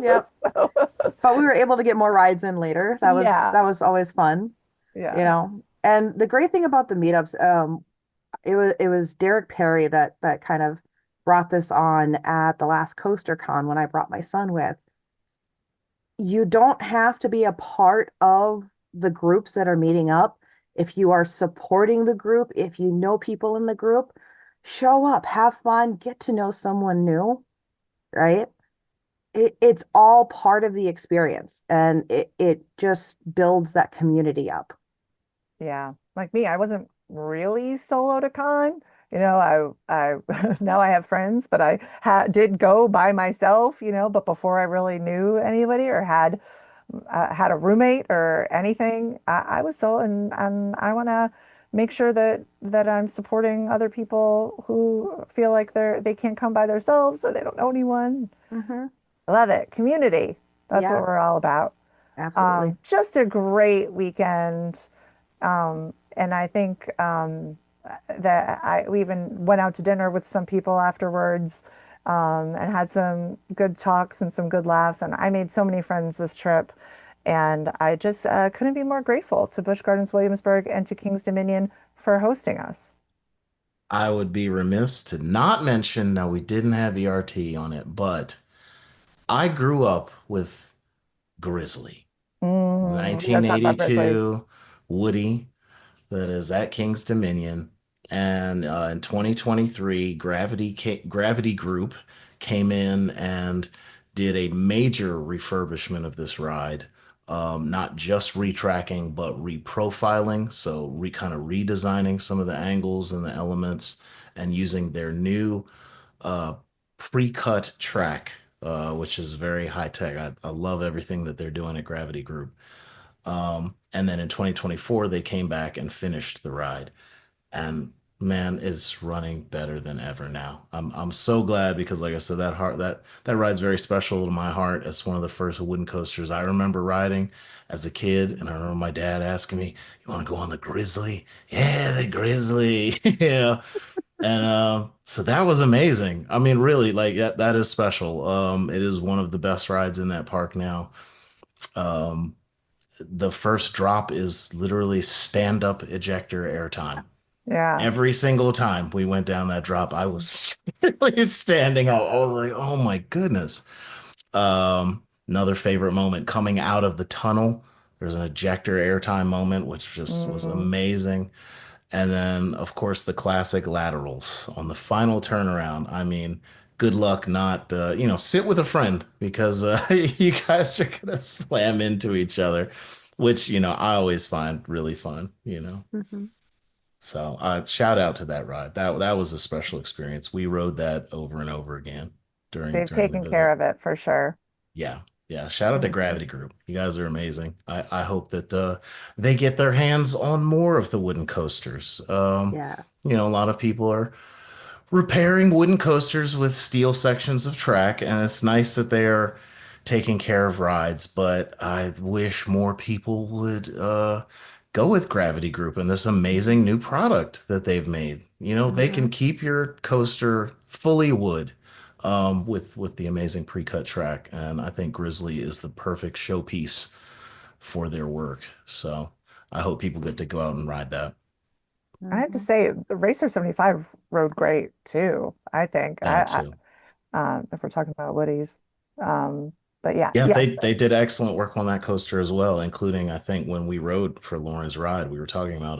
Yep. So, But we were able to get more rides in later. yeah, That was always fun, you yeah. know. And the great thing about the meetups, it was Derek Perry that kind of brought this on at the last Coaster Con when I brought my son with. You don't have to be a part of the groups that are meeting up. If you are supporting the group, if you know people in the group, show up, have fun, get to know someone new, right? It's all part of the experience and it just builds that community up. Yeah, like me, I wasn't really solo to con. I now I have friends, but I did go by myself. But before I really knew anybody or had a roommate or anything, I was solo, and I want to make sure that I'm supporting other people who feel like they can't come by themselves or they don't know anyone. Hmm. I love it. Community. That's what Yeah, we're all about. absolutely. Just a great weekend. And I think that we even went out to dinner with some people afterwards, and had some good talks and some good laughs. And I made so many friends this trip. And I just couldn't be more grateful to Busch Gardens Williamsburg and to King's Dominion for hosting us. I would be remiss to not mention, now we didn't have ERT on it, but I grew up with Grizzly. We gotta talk about Grizzly. 1982 Woody that is at King's Dominion. And in 2023, Gravity Group came in and did a major refurbishment of this ride. Not just retracking, but reprofiling. So kind of redesigning some of the angles and the elements and using their new uh, pre-cut track, which is very high tech. I love everything that they're doing at Gravity Group. And then in 2024, they came back and finished the ride. And man, it's running better than ever now. I'm so glad because, like I said, that ride's very special to my heart. It's one of the first wooden coasters I remember riding as a kid, and I remember my dad asking me, "You want to go on the Grizzly?" Yeah, the Grizzly. Yeah, and so that was amazing. I mean, really, like that is special. It is one of the best rides in that park now. Um, the first drop is literally stand up ejector airtime. Yeah. Every single time we went down that drop, I was really standing up. I was like, oh my goodness. Another favorite moment coming out of the tunnel. There's an ejector airtime moment, which just was Mm, amazing. And then, of course, the classic laterals on the final turnaround. I mean, good luck not, sit with a friend because you guys are going to slam into each other, which, I always find really fun. Hmm. So shout out to that ride. That was a special experience. We rode that over and over again during they've during the taken care visit. of it for sure. Yeah. Yeah. Shout out to Mhm. Gravity Group. You guys are amazing. I hope that they get their hands on more of the wooden coasters. Yes. A lot of people are repairing wooden coasters with steel sections of track, and it's nice that they're taking care of rides, but I wish more people would go with Gravity Group and this amazing new product that they've made. They can Hmm. keep your coaster fully wood with the amazing pre-cut track, and I think Grizzly is the perfect showpiece for their work. So I hope people get to go out and ride that. I have to Hmm. say, the Racer 75 rode great too, I think. That too. If we're talking about Woodies. Um, but yeah, Yeah, they yes. they did excellent work on that coaster as well, including I think when we rode for Lauren's ride, we were talking about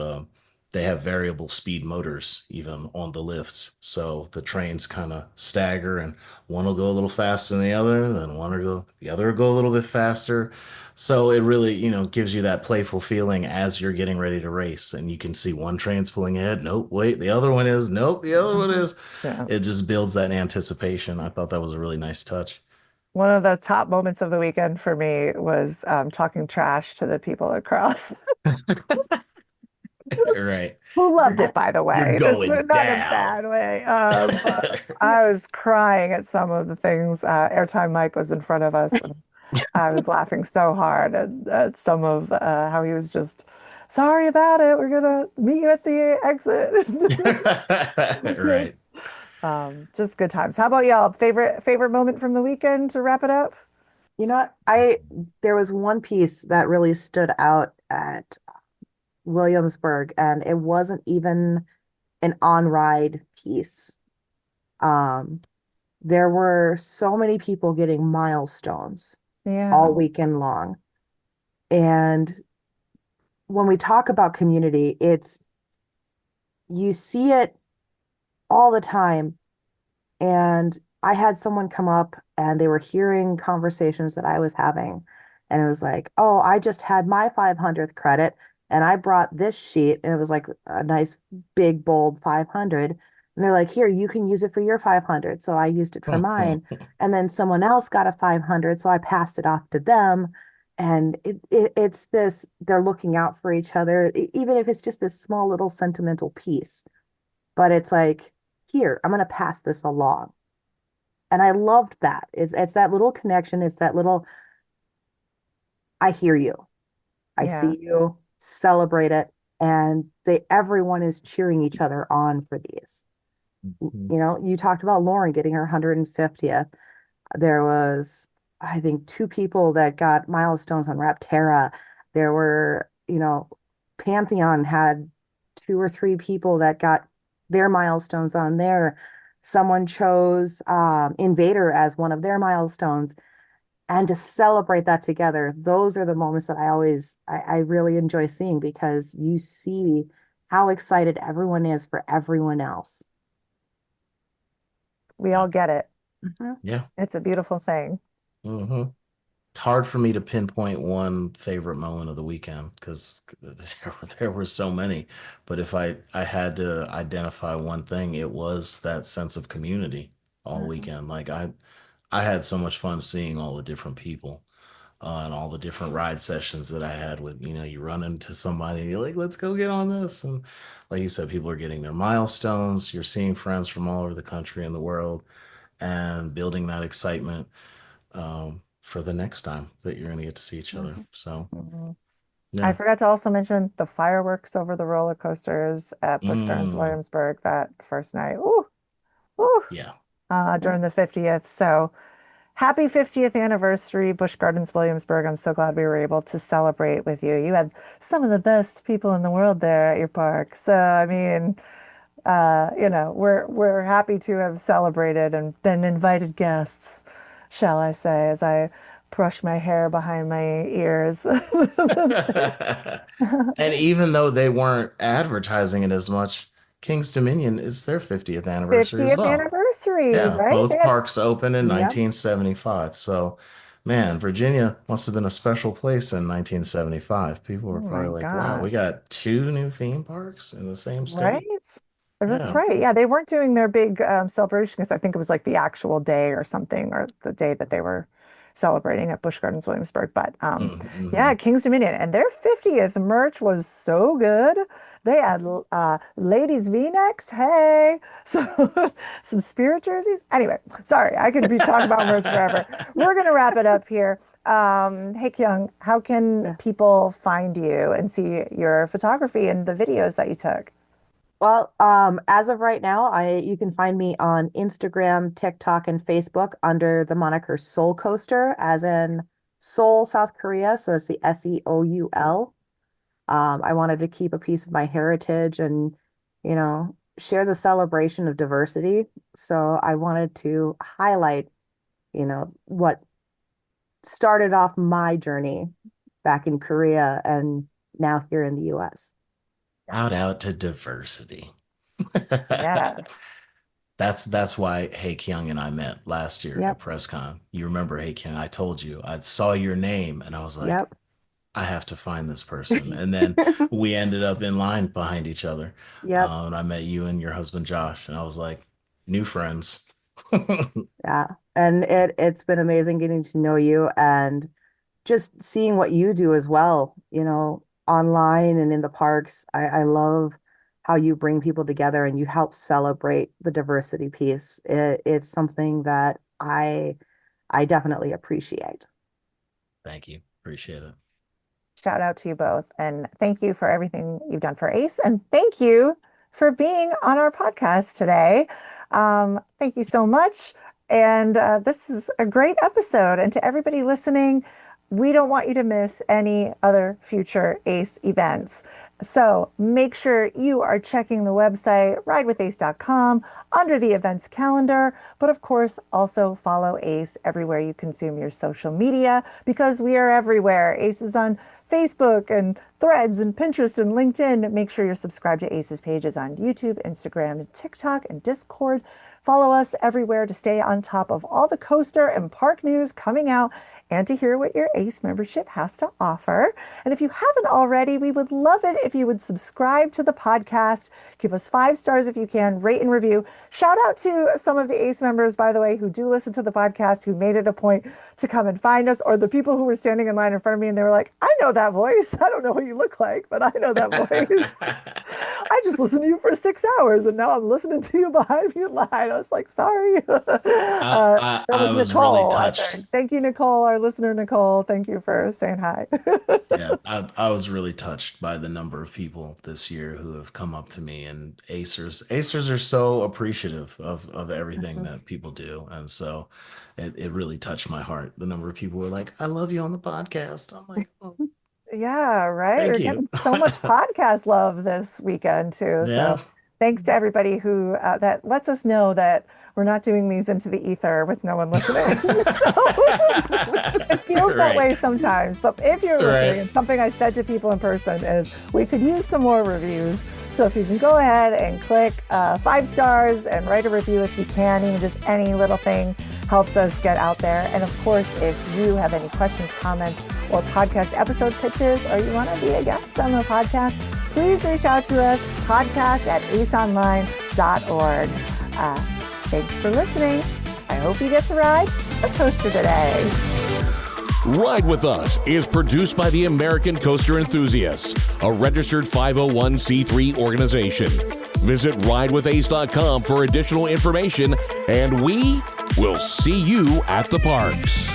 they have variable speed motors even on the lifts. So the trains kind of stagger and one will go a little faster than the other, then the other will go a little bit faster. So it really, gives you that playful feeling as you're getting ready to race and you can see one train's pulling ahead. Nope, wait, the other one is. Nope, the other one is. Yeah. It just builds that anticipation. I thought that was a really nice touch. One of the top moments of the weekend for me was talking trash to the people across. Right. Who loved it, by the You're way. This was going not in a down. bad way. But I was crying at some of the things. Airtime Mike was in front of us, and I was laughing so hard at some of how he was just, sorry about it. We're gonna meet you at the exit. Right. Just good times. How about y'all? Favorite moment from the weekend to wrap it up? You know what? There was one piece that really stood out at Williamsburg, and it wasn't even an on-ride piece. Um, there were so many people getting milestones Yeah. all weekend long. And when we talk about community, you see it all the time. And I had someone come up and they were hearing conversations that I was having. And it was like, oh, I just had my 500th credit and I brought this sheet and it was like a nice big bold 500. And they're like, here, you can use it for your 500. So I used it for mine. And then someone else got a 500. So I passed it off to them. And it's this, they're looking out for each other, even if it's just this small little sentimental piece. But it's like, here, I'm going to pass this along. And I loved that. It's that little connection. It's that little, I hear you. I Yeah. see you, celebrate it. And everyone is cheering each other on for these. You talked about Lauren getting her 150th. There was, I think, 2 people that got milestones on Rapterra. There were, Pantheon had 2 or 3 people that got their milestones on there. Someone chose Invader as one of their milestones. And to celebrate that together, those are the moments that I really enjoy seeing because you see how excited everyone is for everyone else. We all get it. Yeah. It's a beautiful thing. hmm It's hard for me to pinpoint one favorite moment of the weekend because there were so many. But if I had to identify one thing, it was that sense of community all weekend. Like I had so much fun seeing all the different people and all the different ride sessions that I had with, you run into somebody and you're like, let's go get on this. And like you said, people are getting their milestones. You're seeing friends from all over the country and the world and building that excitement for the next time that you're going to get to see each other. So, Mhm. I yeah. forgot to also mention the fireworks over the roller coasters at Busch Gardens Mm, Williamsburg that first night. Ooh, ooh, yeah. during the 50th. So happy 50th anniversary, Busch Gardens Williamsburg. I'm so glad we were able to celebrate with you. You had some of the best people in the world there at your park. So, I mean, we're happy to have celebrated and been invited guests, shall I say, as I brush my hair behind my ears. And even though they weren't advertising it as much, King's Dominion is their 50th anniversary as 50th well. anniversary, Yeah, right? both They had, parks opened in Yeah. 1975. So, man, Virginia must have been a special place in 1975. People were oh my probably like, wow, we gosh. got 2 new theme parks in the same Right? state. That's Yeah. right. Yeah, they weren't doing their big celebration because I think it was like the actual day or something, or the day that they were celebrating at Busch Gardens Williamsburg. But yeah, Mm-hmm. Kings Dominion and their 50th merch was so good. They had ladies V-necks. Hey, so some spirit jerseys. Anyway, sorry, I could be talking about merch forever. We're gonna wrap it up here. Hey Kyung, how can Yeah. people find you and see your photography and the videos that you took? Well, as of right now, you can find me on Instagram, TikTok, and Facebook under the moniker Soul Coaster, as in Seoul, South Korea. So it's the Seoul. I wanted to keep a piece of my heritage and, share the celebration of diversity. So I wanted to highlight, what started off my journey back in Korea and now here in the US. Shout out to diversity. Yes. That's why HaeKyung and I met last year at Yep. PressCon. You remember HaeKyung? I told you I saw your name and I was like, Yep. I have to find this person. And then we ended up in line behind each other. Yep. And I met you and your husband Josh, and I was like, new friends. Yeah. And it's been amazing getting to know you and just seeing what you do as well, online and in the parks. I love how you bring people together and you help celebrate the diversity piece. It's something that I definitely appreciate. Thank you. Appreciate it. Shout out to you both. And thank you for everything you've done for ACE. And thank you for being on our podcast today. Thank you so much. And this is a great episode. And to everybody listening, we don't want you to miss any other future ACE events. So make sure you are checking the website, ridewithace.com, under the events calendar. But of course, also follow ACE everywhere you consume your social media, because we are everywhere. ACE is on Facebook and Threads and Pinterest and LinkedIn. Make sure you're subscribed to ACE's pages on YouTube, Instagram, and TikTok, and Discord. Follow us everywhere to stay on top of all the coaster and park news coming out and to hear what your ACE membership has to offer. And if you haven't already, we would love it if you would subscribe to the podcast, give us 5 stars if you can, rate and review. Shout out to some of the ACE members, by the way, who do listen to the podcast, who made it a point to come and find us, or the people who were standing in line in front of me and they were like, I know that voice. I don't know what you look like, but I know that voice. I just listened to you for 6 hours and now I'm listening to you behind me in line. I was like, sorry. I was Nicole, really I touched. think. Thank you, Nicole, our listener, Nicole. Thank you for saying hi. Yeah, I was really touched by the number of people this year who have come up to me, and Acers are so appreciative of everything that people do. And so it really touched my heart. The number of people who were like, I love you on the podcast. I'm like, oh, Yeah, right. thank We're you. getting so much podcast love this weekend too. Yeah. So thanks to everybody who that lets us know that we're not doing these into the ether with no one listening. It feels that Right. way sometimes, but if you're listening, Right. and something I said to people in person is we could use some more reviews. So if you can go ahead and click 5 stars and write a review if you can, even just any little thing helps us get out there. And of course, if you have any questions, comments, or podcast episode pitches, or you want to be a guest on the podcast, please reach out to us, podcast@aceonline.org. Thanks for listening. I hope you get to ride a coaster today. Ride With Us is produced by the American Coaster Enthusiasts, a registered 501c3 organization. Visit ridewithace.com for additional information, and we will see you at the parks.